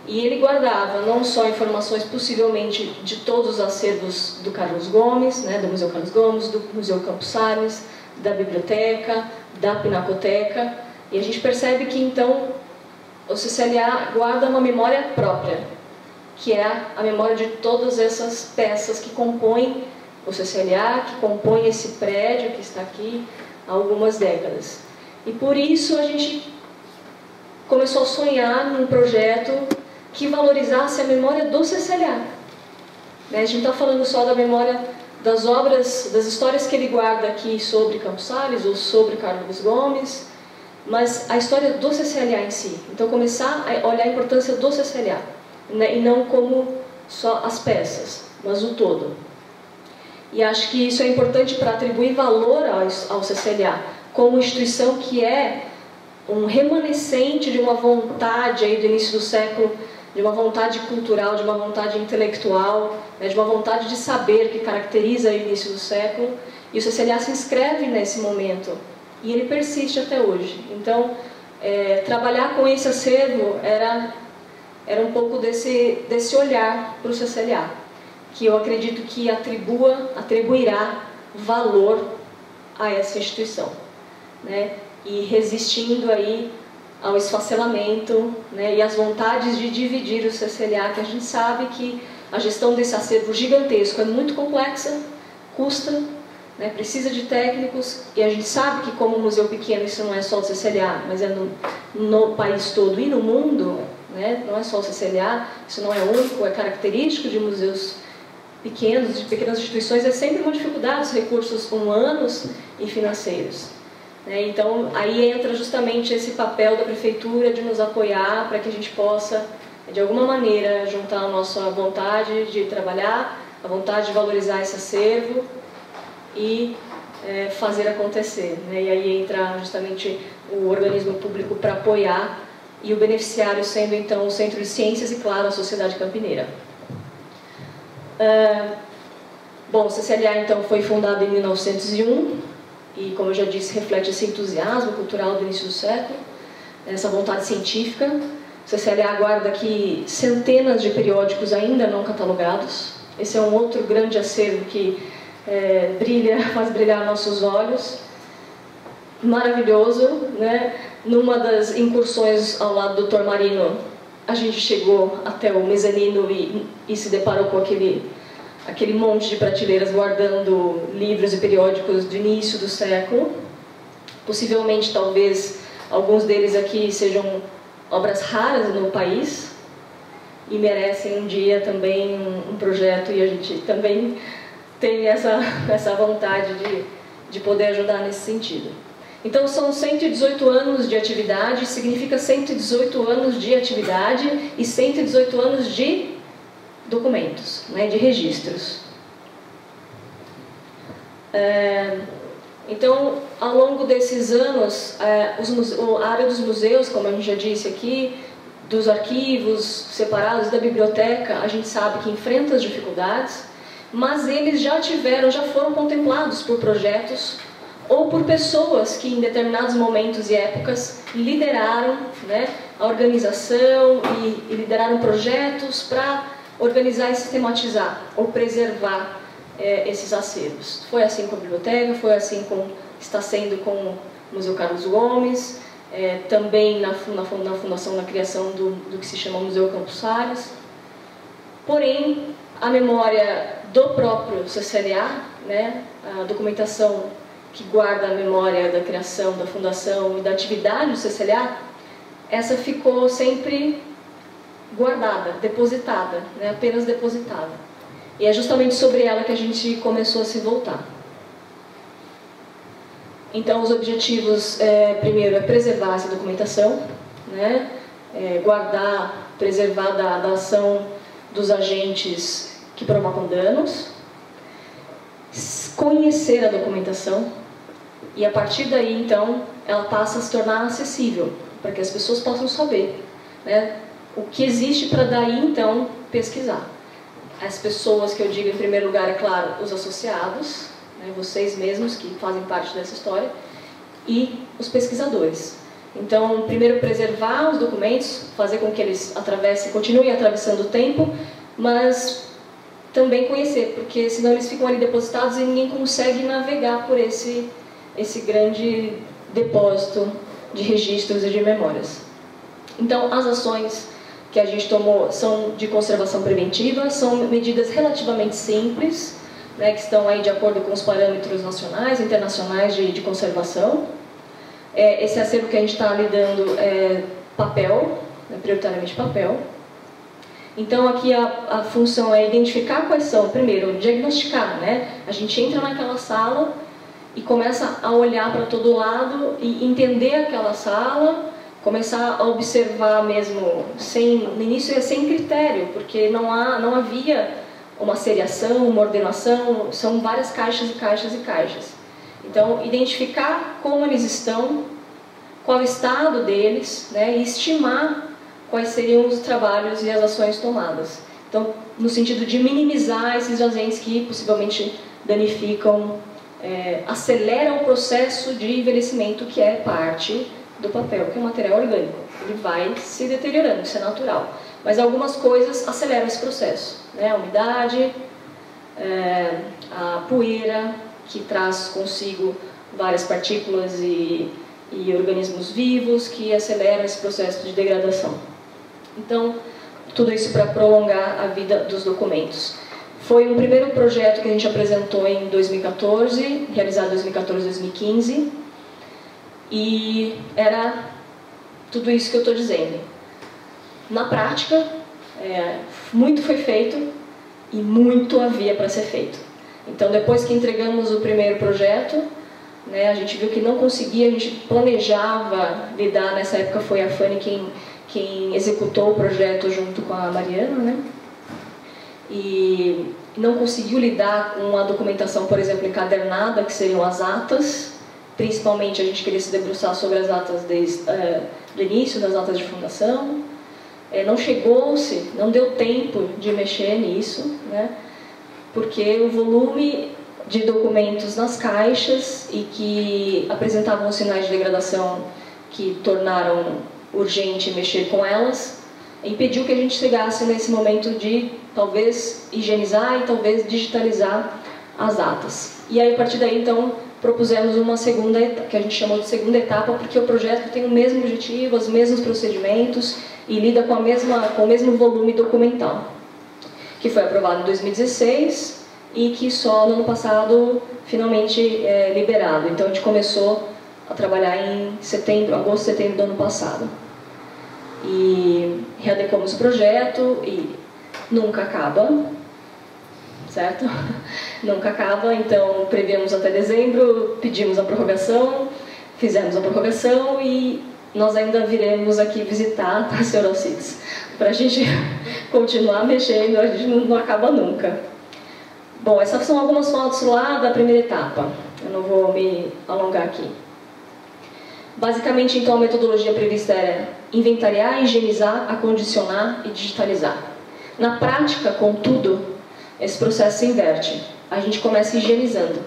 E ele guardava não só informações possivelmente de todos os acervos do Carlos Gomes, né, do Museu Carlos Gomes, do Museu Campos Salles, da biblioteca, da Pinacoteca, e a gente percebe que então o CCLA guarda uma memória própria, que é a memória de todas essas peças que compõem o CCLA, que compõem esse prédio que está aqui há algumas décadas. E por isso a gente começou a sonhar num projeto que valorizasse a memória do CCLA. A gente não está falando só da memória das obras, das histórias que ele guarda aqui sobre Campos Salles ou sobre Carlos Gomes, mas a história do CCLA em si. Então começar a olhar a importância do CCLA, né? E não como só as peças, mas o todo. E acho que isso é importante para atribuir valor ao CCLA como instituição que é um remanescente de uma vontade aí do início do século, de uma vontade cultural, de uma vontade intelectual, né, de uma vontade de saber que caracteriza o início do século. E o CCLA se inscreve nesse momento e ele persiste até hoje. Então, trabalhar com esse acervo era um pouco desse olhar para o CCLA, que eu acredito que atribuirá valor a essa instituição, né, e resistindo aí ao esfacelamento, né, e às vontades de dividir o CCLA, que a gente sabe que a gestão desse acervo gigantesco é muito complexa, custa, né, precisa de técnicos, e a gente sabe que como museu pequeno isso não é só o CCLA, mas é no país todo e no mundo, né, não é só o CCLA, isso não é único, é característico de museus pequenos, de pequenas instituições, é sempre uma dificuldade os recursos humanos e financeiros. Então, aí entra justamente esse papel da Prefeitura de nos apoiar para que a gente possa, de alguma maneira, juntar a nossa vontade de trabalhar, a vontade de valorizar esse acervo e fazer acontecer. E aí entra justamente o organismo público para apoiar e o beneficiário sendo então o Centro de Ciências e, claro, a Sociedade Campineira. Bom, o CCLA então foi fundado em 1901 e, como eu já disse, reflete esse entusiasmo cultural do início do século, essa vontade científica. O CCLA guarda aqui centenas de periódicos ainda não catalogados. Esse é um outro grande acervo que faz brilhar nossos olhos. Maravilhoso, né? Numa das incursões ao lado do Dr. Marino, a gente chegou até o mezanino e se deparou com aquele monte de prateleiras guardando livros e periódicos do início do século. Possivelmente, talvez, alguns deles aqui sejam obras raras no país e merecem um dia também um projeto, e a gente também tem essa vontade de poder ajudar nesse sentido. Então, são 118 anos de atividade, significa 118 anos de atividade e 118 anos de documentos, né, de registros. Então, ao longo desses anos, a área dos museus, como a gente já disse aqui, dos arquivos separados, da biblioteca, a gente sabe que enfrenta as dificuldades, mas eles já foram contemplados por projetos ou por pessoas que em determinados momentos e épocas lideraram, né, a organização e lideraram projetos para organizar e sistematizar ou preservar esses acervos. Foi assim com a biblioteca, foi assim está sendo com o Museu Carlos Gomes, também na fundação, na criação do que se chama Museu Campos Salles. Porém, a memória do próprio CCLA, né, a documentação que guarda a memória da criação, da fundação e da atividade do CCLA, essa ficou sempre guardada, depositada, né, apenas depositada. E é justamente sobre ela que a gente começou a se voltar. Então, os objetivos, primeiro, é preservar essa documentação, né, guardar, preservar da ação dos agentes que provocam danos, conhecer a documentação, e a partir daí, então, ela passa a se tornar acessível, para que as pessoas possam saber, né, o que existe para daí, então, pesquisar. As pessoas que eu digo em primeiro lugar, é claro, os associados, né, vocês mesmos que fazem parte dessa história, e os pesquisadores. Então, primeiro preservar os documentos, fazer com que eles continuem atravessando o tempo, mas também conhecer, porque senão eles ficam ali depositados e ninguém consegue navegar por esse grande depósito de registros e de memórias. Então, as ações que a gente tomou são de conservação preventiva, são medidas relativamente simples, né, que estão aí de acordo com os parâmetros nacionais e internacionais de conservação. Esse acervo que a gente está lidando é papel, né, prioritariamente papel. Então, aqui a função é identificar quais são, primeiro, diagnosticar, né? A gente entra naquela sala e começa a olhar para todo lado e entender aquela sala, começar a observar mesmo, no início é sem critério, porque não havia uma seriação, uma ordenação, são várias caixas e caixas e caixas. Então, identificar como eles estão, qual o estado deles, né, e estimar quais seriam os trabalhos e as ações tomadas. Então, no sentido de minimizar esses agentes que possivelmente danificam, aceleram o processo de envelhecimento, que é parte do papel, que é um material orgânico. Ele vai se deteriorando, isso é natural. Mas algumas coisas aceleram esse processo, né? A umidade, a poeira, que traz consigo várias partículas e organismos vivos que aceleram esse processo de degradação. Então, tudo isso para prolongar a vida dos documentos. Foi um primeiro projeto que a gente apresentou em 2014, realizado em 2014 e 2015, e era tudo isso que eu estou dizendo. Na prática, muito foi feito e muito havia para ser feito. Então, depois que entregamos o primeiro projeto, né, a gente viu que não conseguia, a gente planejava lidar, nessa época foi a Fanny quem executou o projeto junto com a Mariana, né? E não conseguiu lidar com a documentação, por exemplo, encadernada, que seriam as atas. Principalmente a gente queria se debruçar sobre as atas do início das datas de fundação. Não deu tempo de mexer nisso, né? Porque o volume de documentos nas caixas e que apresentavam sinais de degradação que tornaram urgente mexer com elas, impediu que a gente chegasse nesse momento de talvez higienizar e talvez digitalizar as datas. E aí, a partir daí, então, propusemos uma segunda, que a gente chamou de segunda etapa, porque o projeto tem o mesmo objetivo, os mesmos procedimentos e lida com o mesmo volume documental, que foi aprovado em 2016 e que só no ano passado finalmente é liberado. Então, a gente começou a trabalhar em agosto, setembro do ano passado. E readequamos o projeto e nunca acaba, certo? Nunca acaba, então prevíamos até dezembro, pedimos a prorrogação, fizemos a prorrogação e nós ainda viremos aqui visitar, tá, Sr. Alcides? Para a gente continuar mexendo, a gente não acaba nunca. Bom, essas são algumas fotos lá da primeira etapa, eu não vou me alongar aqui. Basicamente, então, a metodologia prevista era inventariar, higienizar, acondicionar e digitalizar. Na prática, contudo, esse processo se inverte. A gente começa higienizando.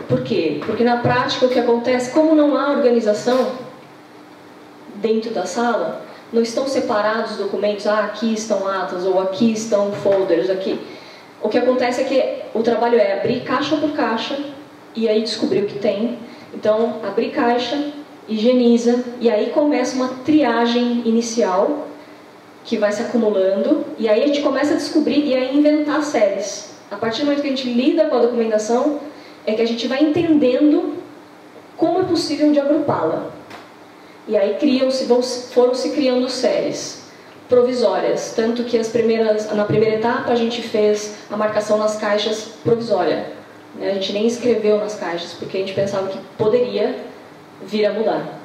Por quê? Porque na prática o que acontece, como não há organização dentro da sala, não estão separados os documentos, aqui estão atas, ou aqui estão folders, aqui. O que acontece é que o trabalho é abrir caixa por caixa e aí descobrir o que tem. Então, abrir caixa, higieniza, e aí começa uma triagem inicial que vai se acumulando, e aí a gente começa a descobrir e a inventar séries. A partir do momento que a gente lida com a documentação, é que a gente vai entendendo como é possível de agrupá-la. E aí foram se criando séries provisórias, tanto que na primeira etapa a gente fez a marcação nas caixas provisória. A gente nem escreveu nas caixas, porque a gente pensava que poderia vir a mudar.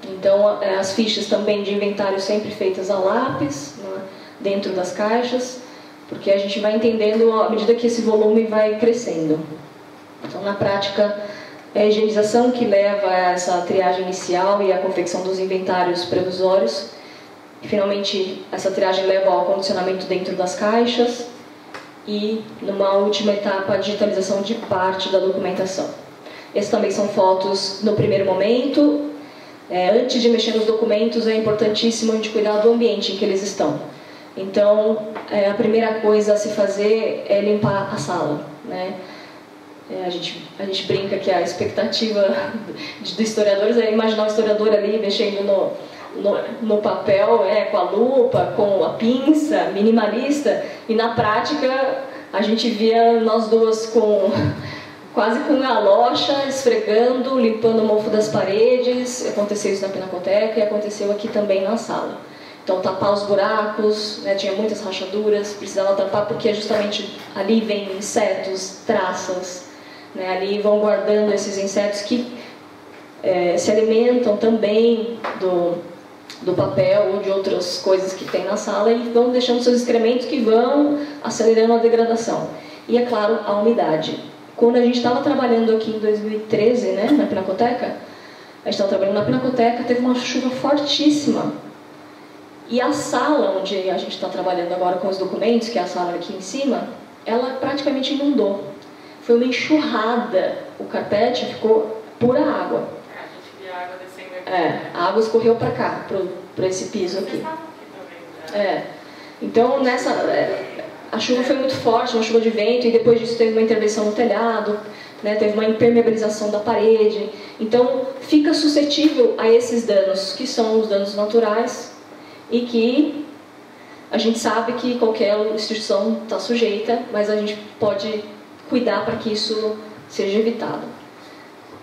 Então, as fichas também de inventário sempre feitas a lápis, né, dentro das caixas, porque a gente vai entendendo à medida que esse volume vai crescendo. Então, na prática, é a higienização que leva a essa triagem inicial e a confecção dos inventários provisórios. E, finalmente, essa triagem leva ao acondicionamento dentro das caixas e, numa última etapa, a digitalização de parte da documentação. Essas também são fotos no primeiro momento. Antes de mexer nos documentos, é importantíssimo a gente cuidar do ambiente em que eles estão. Então, a primeira coisa a se fazer é limpar a sala, né? A gente brinca que a expectativa do historiador é imaginar o historiador ali mexendo no papel, com a lupa, com a pinça, minimalista, e na prática a gente via nós duas quase com a locha, esfregando, limpando o mofo das paredes. Aconteceu isso na Pinacoteca e aconteceu aqui também na sala. Então, tapar os buracos, né, tinha muitas rachaduras, precisava tapar porque justamente ali vem insetos, traças, né, ali vão guardando esses insetos que se alimentam também do papel ou de outras coisas que tem na sala e vão deixando seus excrementos que vão acelerando a degradação. E, é claro, a umidade. Quando a gente estava trabalhando aqui em 2013, né, na Pinacoteca, a gente estava trabalhando na Pinacoteca, teve uma chuva fortíssima. E a sala onde a gente está trabalhando agora com os documentos, que é a sala aqui em cima, ela praticamente inundou. Foi uma enxurrada. O carpete ficou pura água. A gente via a água descendo aqui. A água escorreu para cá, para esse piso aqui. Vocês estavam aqui também, né? Então, a chuva foi muito forte, uma chuva de vento, e depois disso teve uma intervenção no telhado, né, teve uma impermeabilização da parede. Então, fica suscetível a esses danos, que são os danos naturais, e que a gente sabe que qualquer instituição está sujeita, mas a gente pode cuidar para que isso seja evitado.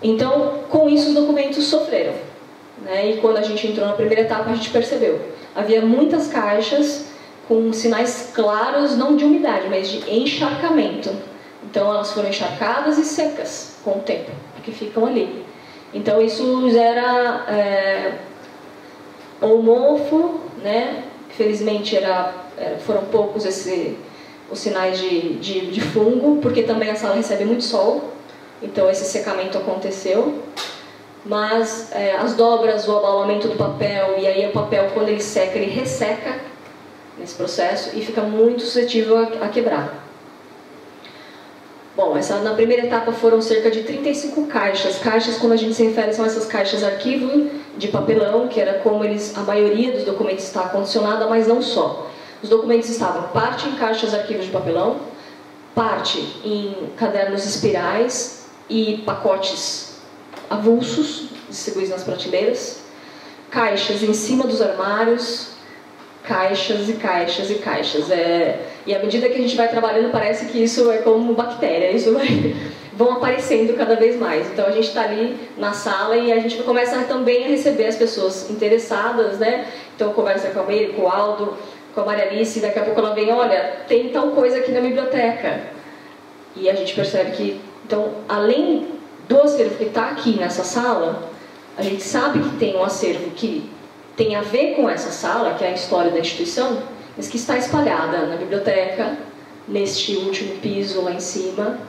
Então, com isso, os documentos sofreram, né, e quando a gente entrou na primeira etapa, a gente percebeu. Havia muitas caixas com sinais claros, não de umidade, mas de encharcamento. Então, elas foram encharcadas e secas com o tempo, porque ficam ali. Então, isso gera ou mofo, né? Felizmente, foram poucos os sinais de fungo, porque também a sala recebe muito sol, então esse secamento aconteceu. mas as dobras, o abaulamento do papel, e aí o papel, quando ele seca, ele resseca nesse processo e fica muito suscetível a quebrar. Bom, na primeira etapa foram cerca de 35 caixas. Caixas, quando a gente se refere, são essas caixas arquivo de papelão, que era como a maioria dos documentos está condicionada, mas não só. Os documentos estavam parte em caixas arquivos de papelão, parte em cadernos espirais e pacotes avulsos, distribuídos nas prateleiras, caixas em cima dos armários, caixas e caixas e caixas. E à medida que a gente vai trabalhando, parece que isso é como bactéria, vão aparecendo cada vez mais. Então a gente está ali na sala e a gente começa também a receber as pessoas interessadas, né? Então conversa com a Meire, com o Aldo, com a Maria Alice, e daqui a pouco ela vem, olha, tem tal coisa aqui na biblioteca. E a gente percebe que, então, além do acervo que está aqui nessa sala, a gente sabe que tem um acervo que tem a ver com essa sala, que é a história da instituição, mas que está espalhada na biblioteca, neste último piso lá em cima,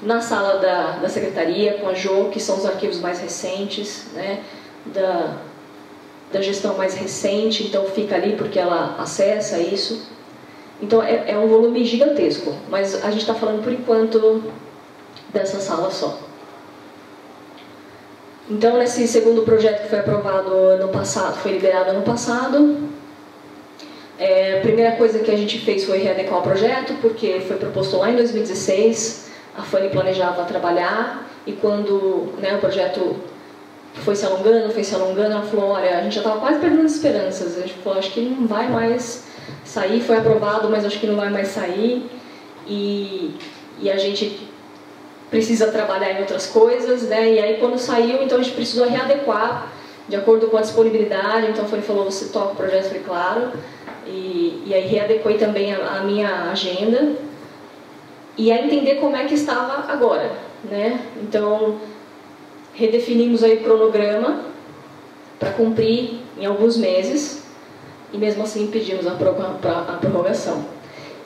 na sala da secretaria, com a Jo, que são os arquivos mais recentes, né, da gestão mais recente, então fica ali porque ela acessa isso. Então é um volume gigantesco, mas a gente está falando por enquanto dessa sala só. Então, nesse segundo projeto que foi aprovado ano passado, foi liberado ano passado, a primeira coisa que a gente fez foi readequar o projeto, porque foi proposto lá em 2016, a Fanny planejava trabalhar, e quando o projeto foi se alongando, ela falou, olha, a gente já estava quase perdendo esperanças, a gente falou, acho que não vai mais sair, foi aprovado, mas acho que não vai mais sair, e a gente precisa trabalhar em outras coisas, né? E aí quando saiu, então a gente precisou readequar de acordo com a disponibilidade. Então ele falou, você toca o projeto? Eu falei, claro. E aí readequei também a minha agenda e a entender como é que estava agora, né? Então redefinimos aí o cronograma para cumprir em alguns meses e mesmo assim pedimos a prorrogação.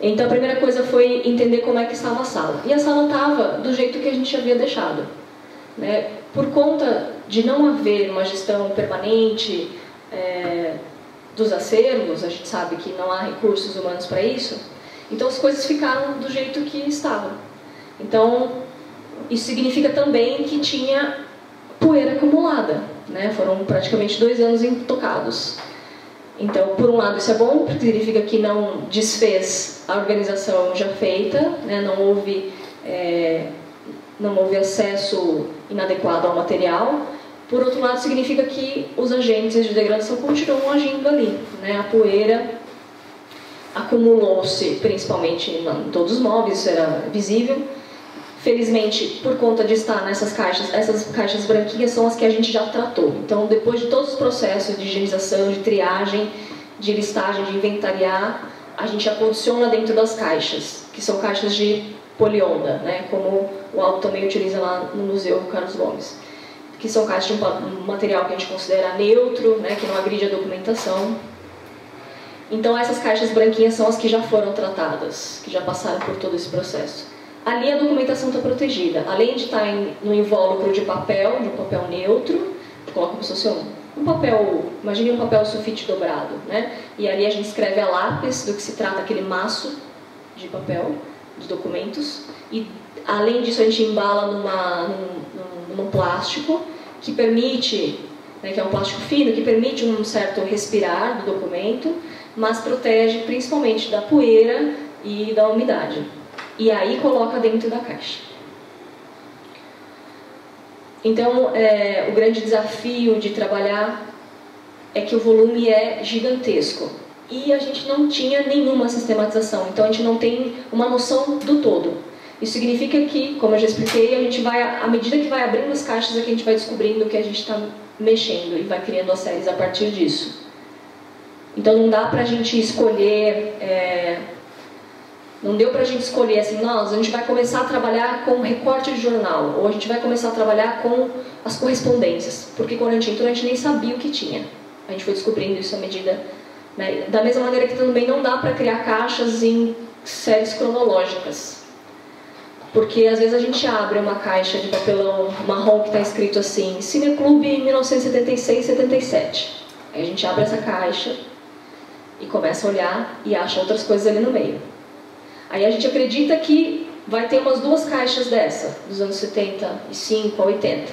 Então a primeira coisa foi entender como é que estava a sala. E a sala estava do jeito que a gente havia deixado, né? Por conta de não haver uma gestão permanente dos acervos, a gente sabe que não há recursos humanos para isso, então as coisas ficaram do jeito que estavam. Então isso significa também que tinha poeira acumulada, né? Foram praticamente 2 anos intocados. Então, por um lado, isso é bom, porque significa que não desfez a organização já feita, né? Não houve acesso inadequado ao material. Por outro lado, significa que os agentes de degradação continuam agindo ali, né? A poeira acumulou-se, principalmente em todos os móveis, isso era visível. Felizmente, por conta de estar nessas caixas, essas caixas branquinhas são as que a gente já tratou. Então, depois de todos os processos de higienização, de triagem, de listagem, de inventariar, a gente acondiciona dentro das caixas, que são caixas de polionda, né, como o Aldo também utiliza lá no Museu Carlos Gomes, que são caixas de um material que a gente considera neutro, né, que não agride a documentação. Então, essas caixas branquinhas são as que já foram tratadas, que já passaram por todo esse processo. Ali a documentação está protegida. Além de estar no invólucro de um papel neutro, coloca como se fosse um papel, imagine um papel sulfite dobrado, né? E ali a gente escreve a lápis do que se trata aquele maço de papel, de documentos. E além disso a gente embala num plástico que permite, né, que é um plástico fino, que permite um certo respirar do documento, mas protege principalmente da poeira e da umidade. E aí coloca dentro da caixa. Então, o grande desafio de trabalhar é que o volume é gigantesco. E a gente não tinha nenhuma sistematização, então a gente não tem uma noção do todo. Isso significa que, como eu já expliquei, a gente vai, à medida que vai abrindo as caixas, é que a gente vai descobrindo o que a gente está mexendo e vai criando as séries a partir disso. Então não dá pra gente escolher... Não deu pra gente escolher assim, a gente vai começar a trabalhar com recorte de jornal, ou a gente vai começar a trabalhar com as correspondências, porque quando a gente entrou a gente nem sabia o que tinha. A gente foi descobrindo isso à medida, né? Da mesma maneira que também não dá para criar caixas em séries cronológicas. porque às vezes a gente abre uma caixa de papelão marrom que está escrito assim, Cineclube 1976-77. Aí a gente abre essa caixa e começa a olhar e acha outras coisas ali no meio. Aí a gente acredita que vai ter umas 2 caixas dessa, dos anos 75 a 80,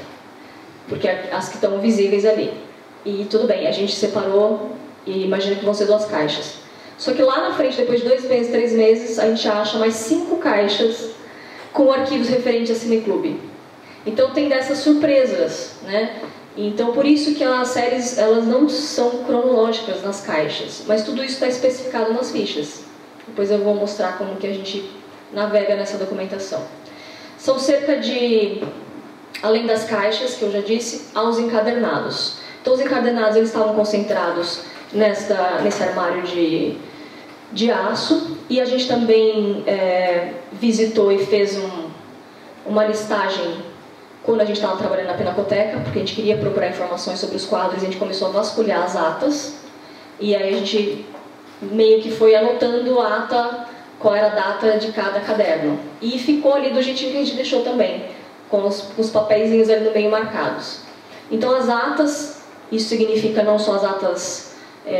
porque as que estão visíveis ali. E tudo bem, a gente separou e imagina que vão ser 2 caixas. Só que lá na frente, depois de 2 meses, 3 meses, a gente acha mais 5 caixas com arquivos referentes a Cineclube. Então tem dessas surpresas, né? Então por isso que as séries elas não são cronológicas nas caixas, mas tudo isso está especificado nas fichas. Depois eu vou mostrar como que a gente navega nessa documentação. São cerca de, além das caixas que eu já disse, aos encadernados. Então os encadernados eles estavam concentrados nesse armário de aço, e a gente também visitou e fez uma listagem quando a gente estava trabalhando na Pinacoteca, porque a gente queria procurar informações sobre os quadros, e a gente começou a vasculhar as atas, e aí a gente meio que foi anotando a ata, qual era a data de cada caderno, e ficou ali do jeitinho que a gente deixou também, com os papeizinhos ali no meio marcados. Então as atas, isso significa não só as atas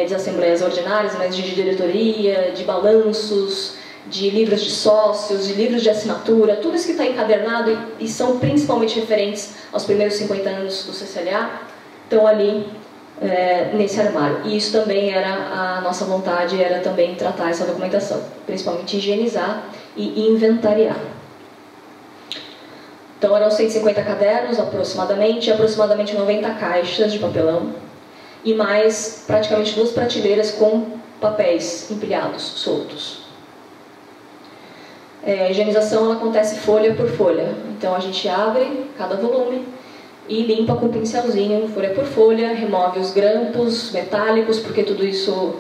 de assembleias ordinárias, mas de diretoria, de balanços, de livros de sócios, de livros de assinatura, tudo isso que está encadernado e são principalmente referentes aos primeiros 50 anos do CCLA, estão ali nesse armário. E isso também era a nossa vontade, era também tratar essa documentação, principalmente higienizar e inventariar. Então eram 150 cadernos aproximadamente 90 caixas de papelão, e mais praticamente 2 prateleiras com papéis empilhados, soltos. A higienização ela acontece folha por folha. Então a gente abre cada volume e limpa com um pincelzinho, folha por folha, remove os grampos metálicos, porque tudo isso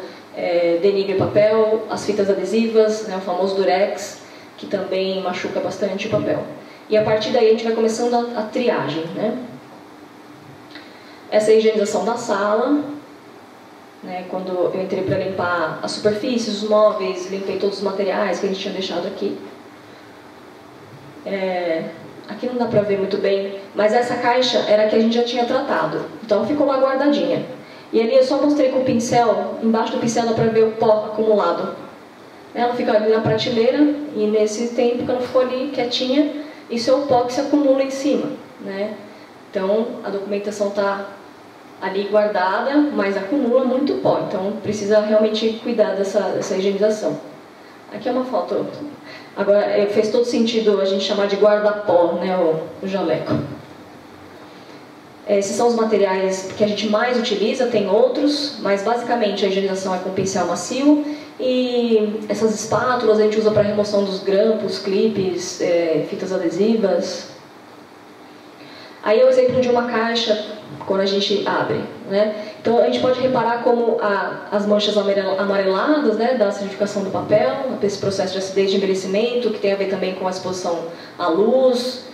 denigre o papel, as fitas adesivas, né, o famoso durex, que também machuca bastante o papel. E a partir daí a gente vai começando a triagem, né? Essa é a higienização da sala, né, quando eu entrei para limpar as superfícies, os móveis, limpei todos os materiais que a gente tinha deixado aqui. Aqui não dá para ver muito bem, mas essa caixa era a que a gente já tinha tratado, então ficou lá guardadinha. E ali eu só mostrei com o pincel, embaixo do pincel dá para ver o pó acumulado. Ela fica ali na prateleira, e nesse tempo que ela ficou ali quietinha, isso é o pó que se acumula em cima, né? Então a documentação está ali guardada, mas acumula muito pó, então precisa realmente cuidar dessa higienização. Aqui é uma foto. Agora fez todo sentido a gente chamar de guarda-pó, né, o jaleco. Esses são os materiais que a gente mais utiliza, tem outros, mas basicamente a higienização é com pincel macio, e essas espátulas a gente usa para remoção dos grampos, clipes, fitas adesivas. Aí é o exemplo de uma caixa quando a gente abre, né? Então a gente pode reparar como as manchas amareladas, né, da acidificação do papel, esse processo de acidez de envelhecimento, que tem a ver também com a exposição à luz,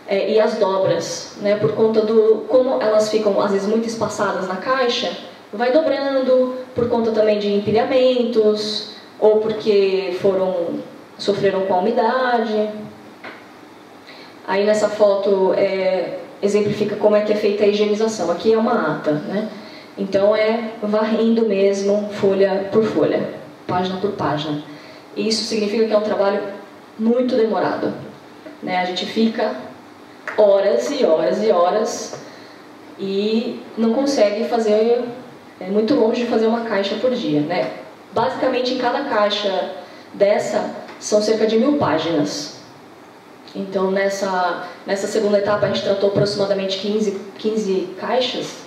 e as dobras, né, por conta como elas ficam às vezes muito espaçadas na caixa, vai dobrando por conta também de empilhamentos, ou porque sofreram com a umidade. Aí nessa foto exemplifica como é que é feita a higienização. Aqui é uma ata, né? Então é varrendo mesmo, folha por folha, página por página. E isso significa que é um trabalho muito demorado, né? A gente fica horas e horas e horas e não consegue fazer, é muito longe de fazer uma caixa por dia, né? Basicamente em cada caixa dessa são cerca de 1000 páginas. Então nessa segunda etapa a gente tratou aproximadamente 15 caixas.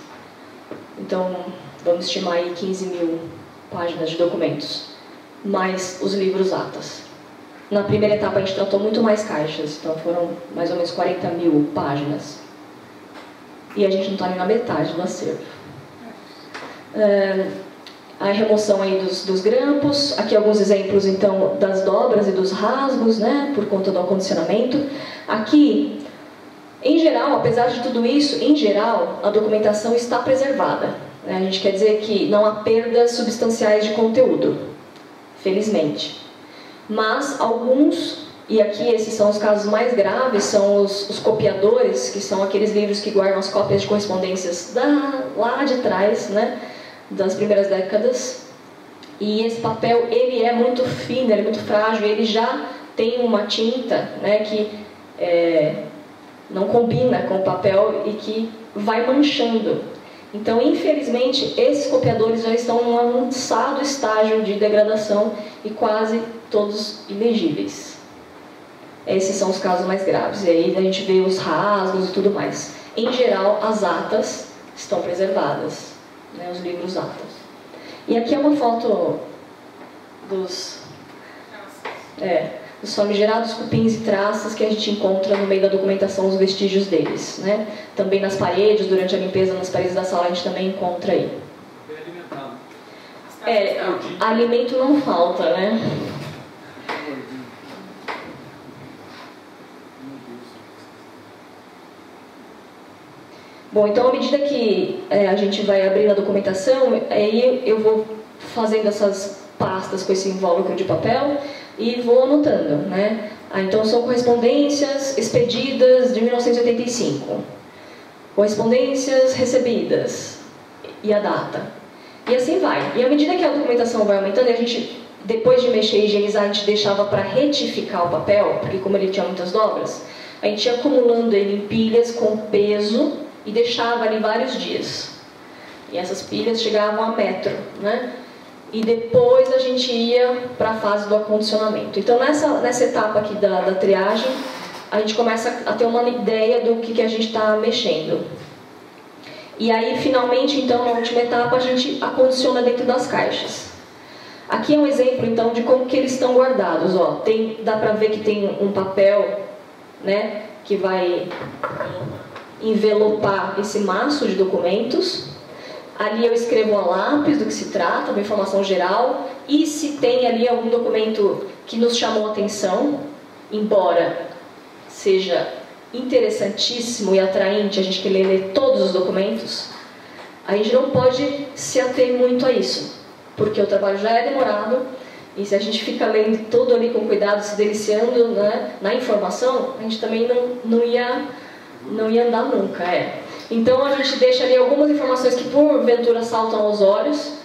Então vamos estimar aí 15.000 páginas de documentos, mais os livros atas. Na primeira etapa a gente tratou muito mais caixas, então foram mais ou menos 40.000 páginas. E a gente não está nem na metade do acervo. A remoção aí dos grampos, aqui alguns exemplos então das dobras e dos rasgos, né, por conta do acondicionamento. Aqui, em geral, apesar de tudo isso, em geral, a documentação está preservada, né? A gente quer dizer que não há perdas substanciais de conteúdo, felizmente. Mas alguns E aqui esses são os casos mais graves, são os copiadores, que são aqueles livros que guardam as cópias de correspondências lá de trás, né, das primeiras décadas. E esse papel, ele é muito fino, ele é muito frágil, ele já tem uma tinta, né, que não combina com o papel e que vai manchando. Então, infelizmente, esses copiadores já estão num avançado estágio de degradação e quase todos ilegíveis. Esses são os casos mais graves. E aí a gente vê os rasgos e tudo mais. Em geral, as atas estão preservadas, né, os livros atas. E aqui é uma foto dos famigerados cupins e traças que a gente encontra no meio da documentação, os vestígios deles, né? Também nas paredes, durante a limpeza nas paredes da sala, a gente também encontra aí. Alimento não falta, né? Bom, então à medida que a gente vai abrindo a documentação, aí eu vou fazendo essas pastas com esse invólucro de papel e vou anotando, né? Então são correspondências expedidas de 1985, correspondências recebidas e a data. E assim vai. E à medida que a documentação vai aumentando, a gente, depois de mexer e higienizar, a gente deixava para retificar o papel, porque como ele tinha muitas dobras, a gente ia acumulando ele em pilhas com peso e deixava ali vários dias. E essas pilhas chegavam a metro, né? E depois a gente ia para a fase do acondicionamento. Então, nessa etapa aqui da triagem, a gente começa a ter uma ideia do que a gente está mexendo. E aí, finalmente, então, na última etapa, a gente acondiciona dentro das caixas. Aqui é um exemplo, então, de como que eles estão guardados. Ó, dá para ver que tem um papel, né, que vai envelopar esse maço de documentos. Ali eu escrevo a lápis do que se trata, uma informação geral, e se tem ali algum documento que nos chamou a atenção, embora seja interessantíssimo e atraente a gente querer ler todos os documentos, a gente não pode se ater muito a isso, porque o trabalho já é demorado, e se a gente fica lendo tudo ali com cuidado, se deliciando, né, na informação, a gente também não ia andar nunca, Então a gente deixa ali algumas informações que porventura saltam aos olhos.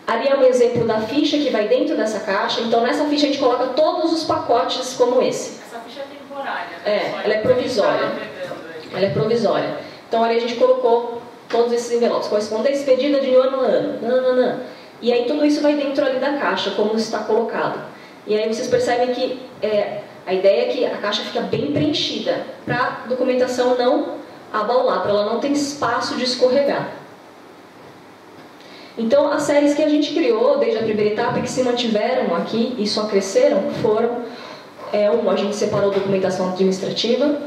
Ali é um exemplo da ficha que vai dentro dessa caixa. Então nessa ficha a gente coloca todos os pacotes como esse. Essa ficha é temporária, né? Ela é provisória. Ela é provisória. Então ali a gente colocou todos esses envelopes. Correspondência expedida de ano a ano. E aí tudo isso vai dentro ali da caixa, como está colocado. E aí vocês percebem que a ideia é que a caixa fica bem preenchida, para a documentação não abaular, para ela não ter espaço de escorregar. Então, as séries que a gente criou desde a primeira etapa e que se mantiveram aqui e só cresceram foram a gente separou documentação administrativa,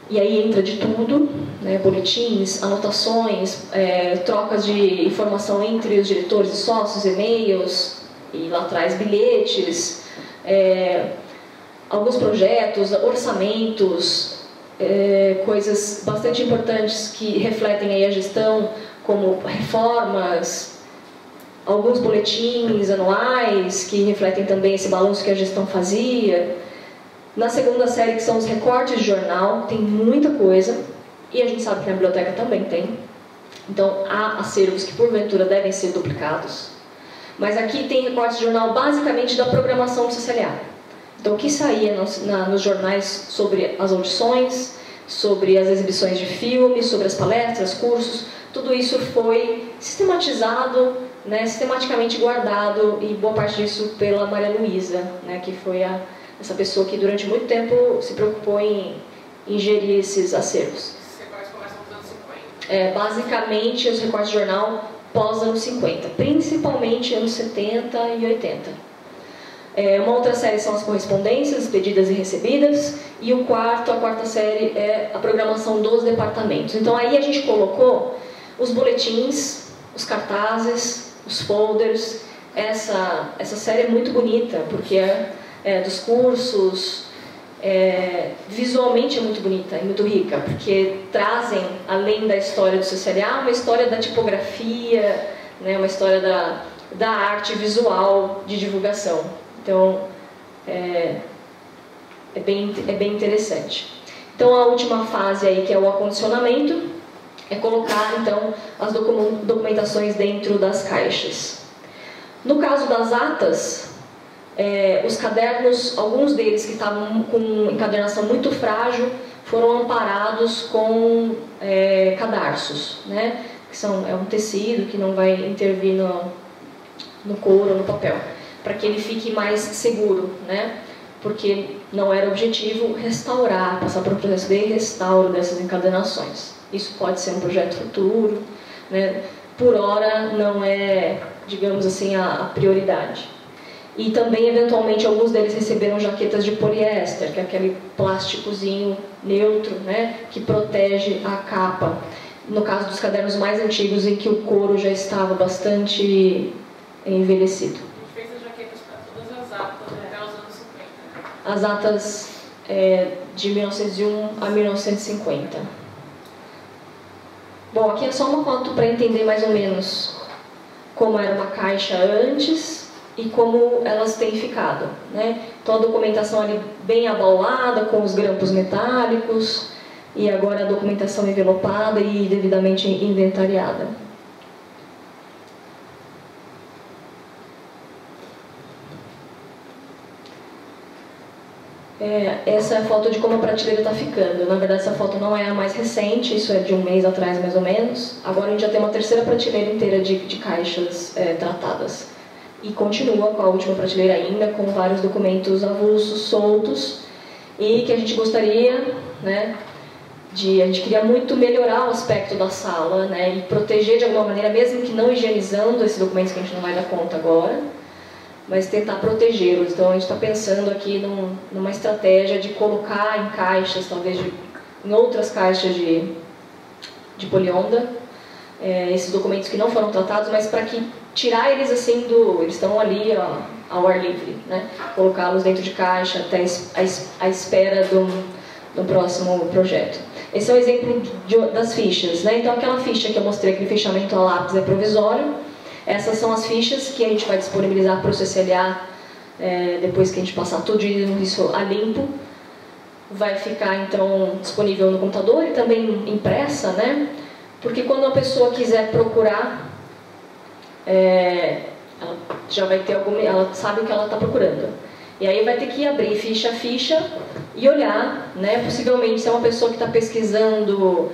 e aí entra de tudo, né, boletins, anotações, trocas de informação entre os diretores e sócios, e-mails, e lá atrás bilhetes, alguns projetos, orçamentos, coisas bastante importantes que refletem aí a gestão, como reformas, alguns boletins anuais que refletem também esse balanço que a gestão fazia. Na segunda série, que são os recortes de jornal, tem muita coisa, e a gente sabe que na biblioteca também tem. Então, há acervos que porventura devem ser duplicados. Mas aqui tem recortes de jornal basicamente da programação do CCLA. Então, o que saía nos jornais sobre as audições, sobre as exibições de filmes, sobre as palestras, cursos, tudo isso foi sistematizado, né, sistematicamente guardado, e boa parte disso pela Maria Luísa, né, que foi essa pessoa que durante muito tempo se preocupou em gerir esses acervos. Esses recortes começam nos anos 50? Basicamente, os recortes de jornal pós-anos 50, principalmente anos 70 e 80. Uma outra série são as correspondências, pedidas e recebidas, e a quarta série é a programação dos departamentos. Então aí a gente colocou os boletins, os cartazes, os folders. Essa série é muito bonita, porque é dos cursos, visualmente é muito bonita e muito rica, porque trazem, além da história do CCLA, uma história da tipografia, né, uma história da arte visual de divulgação. Então, é bem interessante. Então, a última fase aí, que é o acondicionamento, é colocar, então, as documentações dentro das caixas. No caso das atas, os cadernos, alguns deles que estavam com encadernação muito frágil, foram amparados com cadarços, né? Que é um tecido que não vai intervir no couro ou no papel, para que ele fique mais seguro, né? Porque não era objetivo restaurar, passar por um processo de restauro dessas encadernações. Isso pode ser um projeto futuro, né? Por hora não é, digamos assim, a prioridade. E também, eventualmente, alguns deles receberam jaquetas de poliéster, que é aquele plásticozinho neutro, né? Que protege a capa. No caso dos cadernos mais antigos, em que o couro já estava bastante envelhecido. A gente fez as jaquetas para todas as atas até os anos 50. As atas de 1901 a 1950. Bom, aqui é só uma foto para entender mais ou menos como era uma caixa antes e como elas têm ficado, né? Então a documentação ali bem abaulada, com os grampos metálicos, e agora a documentação envelopada e devidamente inventariada. Essa é a foto de como a prateleira está ficando. Na verdade, essa foto não é a mais recente, isso é de um mês atrás mais ou menos. Agora a gente já tem uma terceira prateleira inteira de caixas tratadas. E continua com a última prateleira ainda, com vários documentos avulsos, soltos, e que a gente gostaria, né, a gente queria muito melhorar o aspecto da sala, né, e proteger de alguma maneira, mesmo que não higienizando esses documentos que a gente não vai dar conta agora, mas tentar protegê-los. Então a gente está pensando aqui numa estratégia de colocar em caixas, talvez em outras caixas de polionda, esses documentos que não foram tratados, mas para que tirar eles assim eles estão ali ao ar livre, né? Colocá-los dentro de caixa até à espera do próximo projeto. Esse é o exemplo das fichas, né? Então aquela ficha que eu mostrei, aquele fichamento a lápis é provisório. Essas são as fichas que a gente vai disponibilizar para o CCLA depois que a gente passar tudo isso a limpo. Vai ficar então disponível no computador e também impressa, né? Porque quando a pessoa quiser procurar, ela já vai ter ela sabe o que ela está procurando. E aí vai ter que abrir ficha a ficha e olhar, né? Possivelmente, se é uma pessoa que está pesquisando.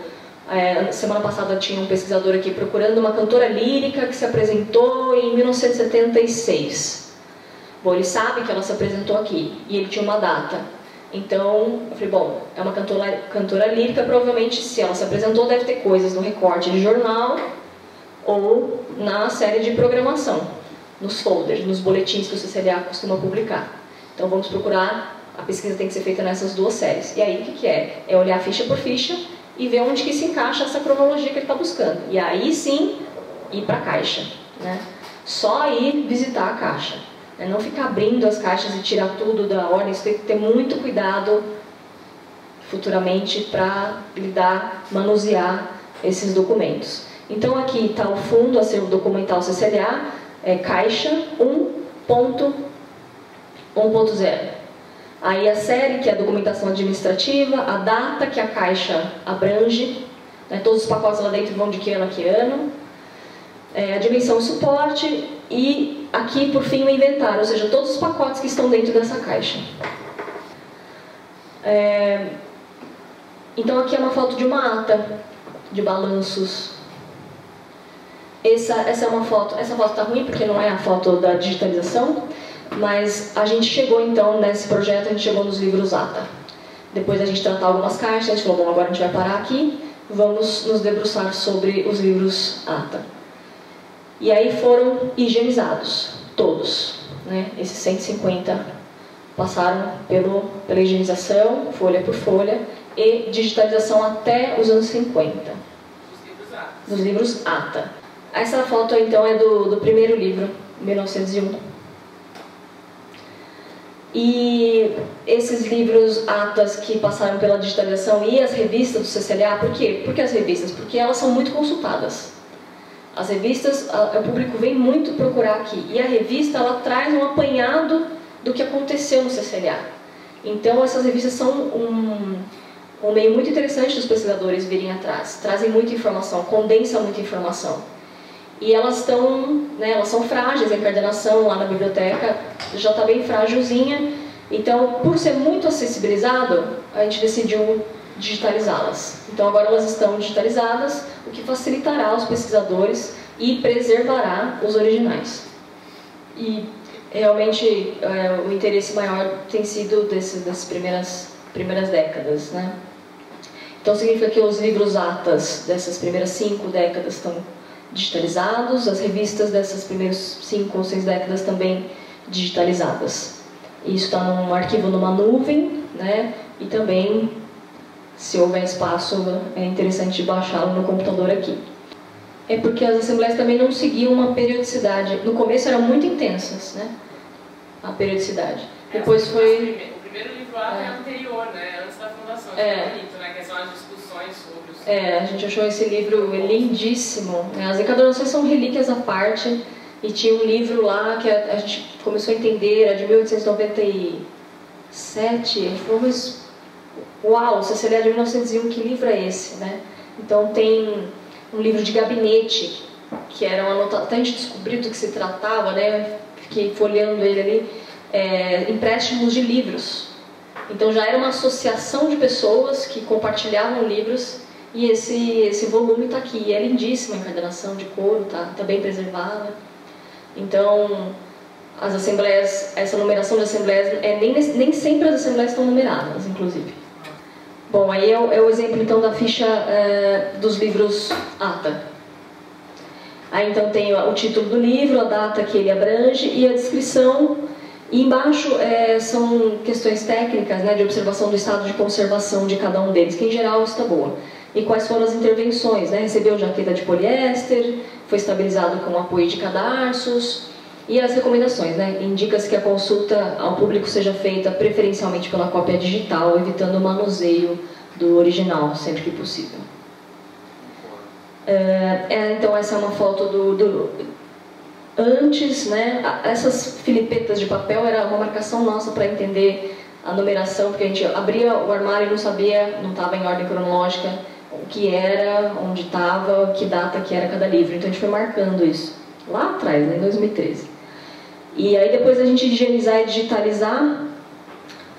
Semana passada tinha um pesquisador aqui procurando uma cantora lírica que se apresentou em 1976. Bom, ele sabe que ela se apresentou aqui e ele tinha uma data. Então, eu falei, bom, é uma cantora lírica, provavelmente se ela se apresentou deve ter coisas no recorte de jornal ou na série de programação, nos folders, nos boletins que o CCLA costuma publicar. Então vamos procurar, a pesquisa tem que ser feita nessas duas séries. E aí o que é? É olhar ficha por ficha e ver onde que se encaixa essa cronologia que ele está buscando. E aí sim, ir para a caixa, né? Só ir visitar a caixa. Não ficar abrindo as caixas e tirar tudo da ordem. Você tem que ter muito cuidado futuramente para manusear esses documentos. Então aqui está o fundo, acervo documental CCLA, caixa 1.1.0. Aí a série, que é a documentação administrativa, a data que a caixa abrange, né, todos os pacotes lá dentro vão de que ano a que ano, a dimensão e suporte, e aqui, por fim, o inventário, ou seja, todos os pacotes que estão dentro dessa caixa. Então aqui é uma foto de uma ata de balanços. Essa é uma foto, essa foto está ruim porque não é a foto da digitalização, mas a gente chegou então nesse projeto, a gente chegou nos livros ATA. Depois da gente tratar algumas caixas, a gente falou, bom, agora a gente vai parar aqui, vamos nos debruçar sobre os livros ATA. E aí foram higienizados, todos, né? Esses 150 passaram pela higienização, folha por folha, e digitalização até os anos 50. Dos livros ATA. Essa foto então é do primeiro livro, 1901. E esses livros ATAs que passaram pela digitalização e as revistas do CCLA, por quê? Por que as revistas? Porque elas são muito consultadas. As revistas, o público vem muito procurar aqui. E a revista, ela traz um apanhado do que aconteceu no CCLA. Então, essas revistas são um meio muito interessante dos pesquisadores virem atrás. Trazem muita informação, condensam muita informação. E elas estão, né, elas são frágeis, a encadernação lá na biblioteca já está bem frágilzinha. Então, por ser muito acessibilizado, a gente decidiu digitalizá-las. Então, agora elas estão digitalizadas, o que facilitará os pesquisadores e preservará os originais. E realmente o interesse maior tem sido das primeiras décadas, né? Então significa que os livros atas dessas primeiras 5 décadas estão digitalizados, as revistas dessas primeiras 5 ou 6 décadas também digitalizadas. Isso está num arquivo numa nuvem, né? E também, se houver espaço, é interessante baixá-lo no computador aqui. É porque as assembleias também não seguiam uma periodicidade. No começo eram muito intensas, né? A periodicidade. Depois foi... O primeiro livro é anterior, né? Antes da fundação. É bonito, né? Que são as discussões sobre os... a gente achou esse livro lindíssimo. As encadernações são relíquias à parte. E tinha um livro lá que a gente começou a entender, era de 1897. A gente falou, mas... Uau, se você ler de 1901, que livro é esse, né? Então tem um livro de gabinete, que era uma anotação, até a gente descobriu do que se tratava, né? Fiquei folheando ele ali, empréstimos de livros. Então já era uma associação de pessoas que compartilhavam livros, e esse volume está aqui. É lindíssima a encadernação de couro, tá bem preservada. Então, as assembleias, essa numeração de assembleias, nem sempre as assembleias estão numeradas, inclusive. Bom, aí é o exemplo então da ficha dos livros ata. Aí então tem o título do livro, a data que ele abrange e a descrição. E embaixo são questões técnicas, né, de observação do estado de conservação de cada um deles, que em geral está boa. E quais foram as intervenções, né? Recebeu jaqueta de poliéster, foi estabilizado com apoio de cadarços. E as recomendações, né? Indica-se que a consulta ao público seja feita preferencialmente pela cópia digital, evitando o manuseio do original, sempre que possível. Então essa é uma foto do antes, né? Essas filipetas de papel era uma marcação nossa para entender a numeração, porque a gente abria o armário e não sabia, não estava em ordem cronológica, o que era, onde estava, que data que era cada livro. Então a gente foi marcando isso lá atrás, né, em 2013. E aí depois a gente higienizar e digitalizar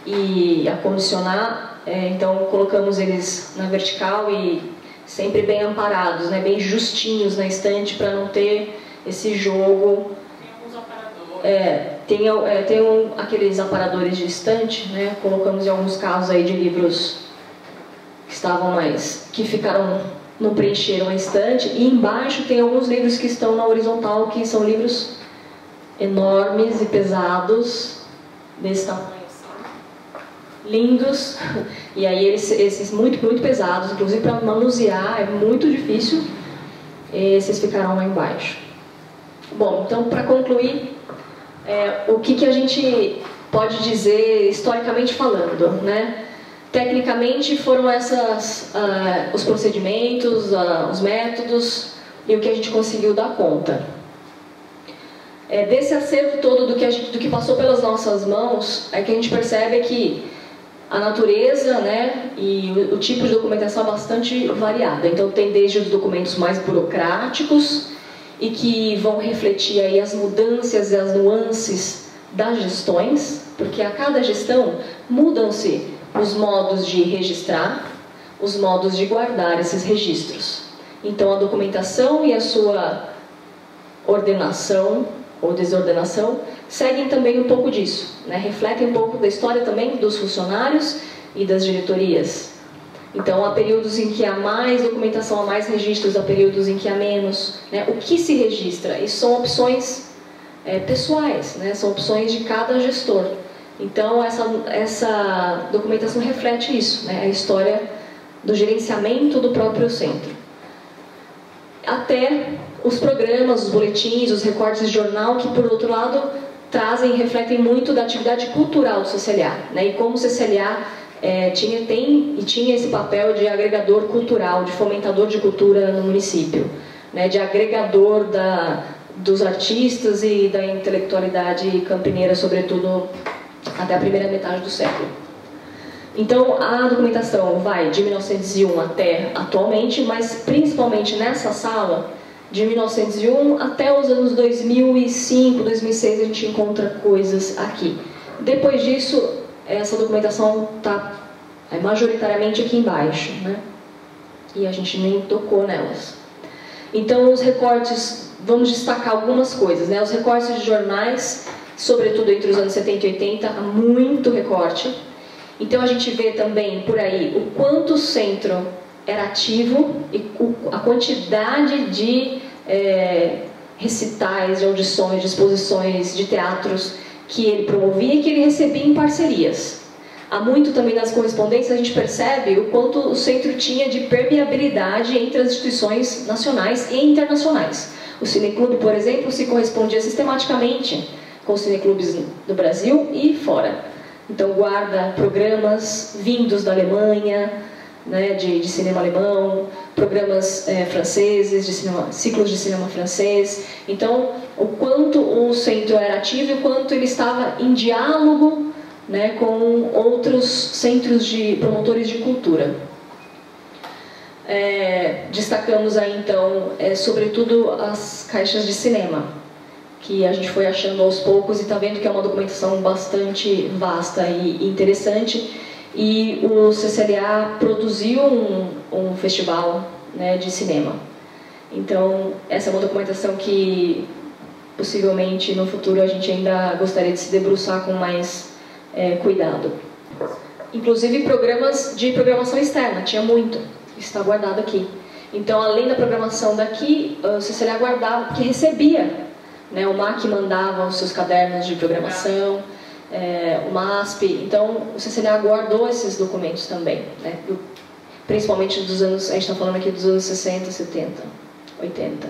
e acondicionar, então colocamos eles na vertical e sempre bem amparados, né, bem justinhos na estante para não ter esse jogo. Tem alguns aparadores. Tem aqueles aparadores de estante, né, colocamos em alguns casos aí de livros que estavam que ficaram, não preencheram a estante, e embaixo tem alguns livros que estão na horizontal, que são livros enormes e pesados, desse tamanho assim, lindos, e aí esses muito, muito pesados, inclusive para manusear é muito difícil, esses ficaram lá embaixo. Bom, então para concluir, o que a gente pode dizer historicamente falando, né? Tecnicamente foram os procedimentos, os métodos e o que a gente conseguiu dar conta. Desse acervo todo do que passou pelas nossas mãos, é que a gente percebe que a natureza, né, e o tipo de documentação é bastante variada. Então tem desde os documentos mais burocráticos e que vão refletir aí as mudanças e as nuances das gestões, porque a cada gestão mudam-se os modos de registrar, os modos de guardar esses registros. Então a documentação e a sua ordenação ou desordenação seguem também um pouco disso, né? Refletem um pouco da história também dos funcionários e das diretorias. Então há períodos em que há mais documentação, há mais registros, há períodos em que há menos, né? O que se registra? Isso são opções pessoais, né? São opções de cada gestor. Então essa documentação reflete isso, né? A história do gerenciamento do próprio centro. Até os programas, os boletins, os recortes de jornal, que por outro lado trazem e refletem muito da atividade cultural do CCLA, né? E como o CCLA tinha esse papel de agregador cultural, de fomentador de cultura no município, né? De agregador dos artistas e da intelectualidade campineira, sobretudo até a primeira metade do século. Então, a documentação vai de 1901 até atualmente, mas principalmente nessa sala, de 1901 até os anos 2005, 2006, a gente encontra coisas aqui. Depois disso, essa documentação está majoritariamente aqui embaixo, né? E a gente nem tocou nelas. Então, os recortes, vamos destacar algumas coisas, né? Os recortes de jornais, sobretudo entre os anos 70 e 80, há muito recorte. Então, a gente vê também por aí o quanto o centro era ativo e a quantidade de recitais, de audições, de exposições, de teatros que ele promovia e que ele recebia em parcerias. Há muito também nas correspondências a gente percebe o quanto o centro tinha de permeabilidade entre as instituições nacionais e internacionais. O Cineclube, por exemplo, se correspondia sistematicamente com os cineclubes do Brasil e fora. Então guarda programas vindos da Alemanha, né, de cinema alemão, programas franceses, de cinema, ciclos de cinema francês. Então, o quanto o centro era ativo e o quanto ele estava em diálogo, né, com outros centros de promotores de cultura. Destacamos aí, então, sobretudo as caixas de cinema, que a gente foi achando aos poucos e está vendo que é uma documentação bastante vasta e interessante. E o CCLA produziu um festival, né, de cinema. Então, essa é uma documentação que possivelmente no futuro a gente ainda gostaria de se debruçar com mais cuidado. Inclusive programas de programação externa, tinha muito, está guardado aqui. Então, além da programação daqui, o CCLA guardava, que recebia, né, o MAC mandava os seus cadernos de programação, o MASP, então o CCLA guardou esses documentos também, né, principalmente dos anos, a gente está falando aqui dos anos 60, 70, 80.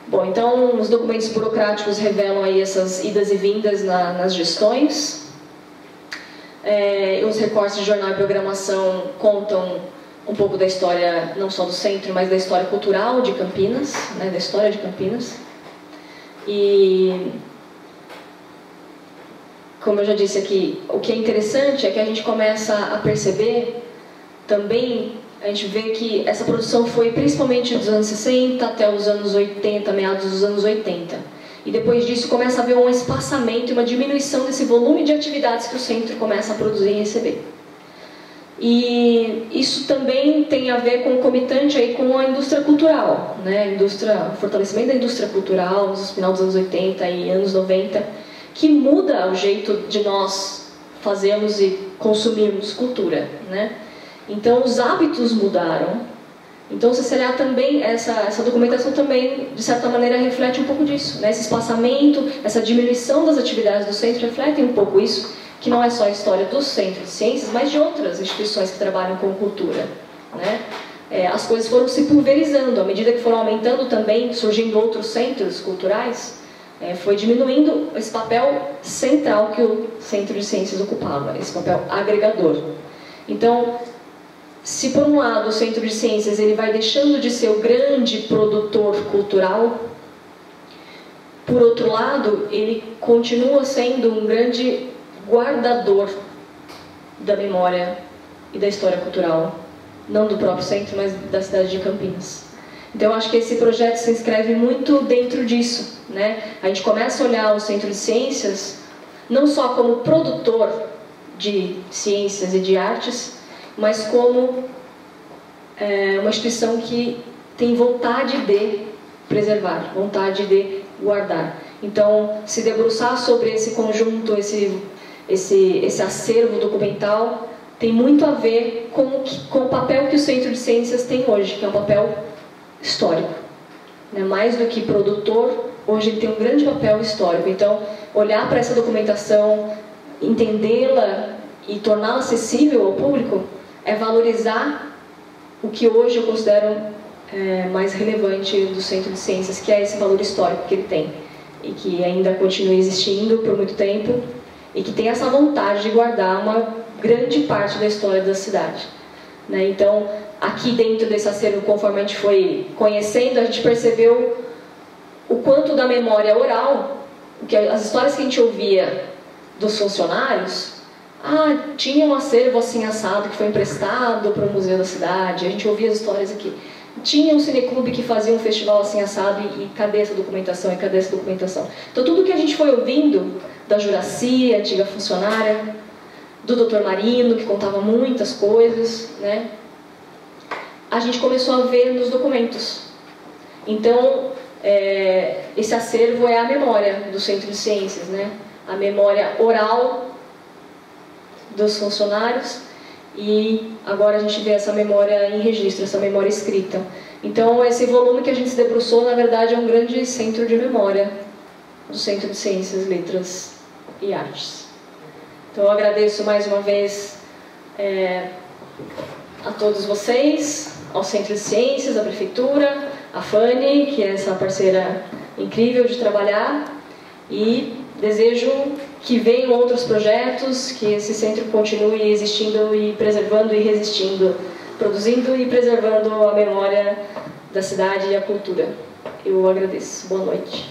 Bom, então os documentos burocráticos revelam aí essas idas e vindas nas gestões. Os recortes de jornal e programação contam um pouco da história, não só do centro, mas da história cultural de Campinas, né, da história de Campinas. E, como eu já disse aqui, o que é interessante é que a gente começa a perceber também, a gente vê que essa produção foi principalmente dos anos 60 até os anos 80, meados dos anos 80. E depois disso começa a haver um espaçamento e uma diminuição desse volume de atividades que o centro começa a produzir e receber. E isso também tem a ver concomitante aí com a indústria cultural, né? O fortalecimento da indústria cultural no final dos anos 80 e anos 90, que muda o jeito de nós fazermos e consumirmos cultura, né? Então os hábitos mudaram. Então o CCLA também, essa documentação também, de certa maneira, reflete um pouco disso, né? Esse espaçamento, essa diminuição das atividades do centro refletem um pouco isso, que não é só a história do Centro de Ciências, mas de outras instituições que trabalham com cultura, né? As coisas foram se pulverizando, à medida que foram aumentando também, surgindo outros centros culturais, foi diminuindo esse papel central que o Centro de Ciências ocupava, esse papel agregador. Então, se por um lado o Centro de Ciências ele vai deixando de ser o grande produtor cultural, por outro lado, ele continua sendo um grande guardador da memória e da história cultural, não do próprio centro, mas da cidade de Campinas. Então, eu acho que esse projeto se inscreve muito dentro disso, né? A gente começa a olhar o Centro de Ciências não só como produtor de ciências e de artes, mas como uma instituição que tem vontade de preservar, vontade de guardar. Então, se debruçar sobre esse conjunto, esse acervo documental tem muito a ver com o papel que o Centro de Ciências tem hoje, que é um papel histórico, né? Mais do que produtor, hoje ele tem um grande papel histórico. Então, olhar para essa documentação, entendê-la e torná-la acessível ao público é valorizar o que hoje eu considero mais relevante do Centro de Ciências, que é esse valor histórico que ele tem e que ainda continua existindo por muito tempo e que tem essa vontade de guardar uma grande parte da história da cidade, né? Então, aqui dentro desse acervo, conforme a gente foi conhecendo, a gente percebeu o quanto da memória oral, as histórias que a gente ouvia dos funcionários, tinha um acervo assim assado que foi emprestado para o museu da cidade, a gente ouvia as histórias aqui. Tinha um cineclube que fazia um festival assim assado e cadê essa documentação, e cadê essa documentação? Então tudo que a gente foi ouvindo da Juraci, a antiga funcionária, do Dr. Marino, que contava muitas coisas, né? A gente começou a ver nos documentos. Então, esse acervo é a memória do Centro de Ciências, né? A memória oral dos funcionários, e agora a gente vê essa memória em registro, essa memória escrita. Então, esse volume que a gente se debruçou, na verdade, é um grande centro de memória do Centro de Ciências, Letras e Artes. Então, eu agradeço mais uma vez a todos vocês, ao Centro de Ciências, à Prefeitura, à Fanny, que é essa parceira incrível de trabalhar, e desejo que venham outros projetos, que esse centro continue existindo e preservando e resistindo, produzindo e preservando a memória da cidade e a cultura. Eu agradeço. Boa noite.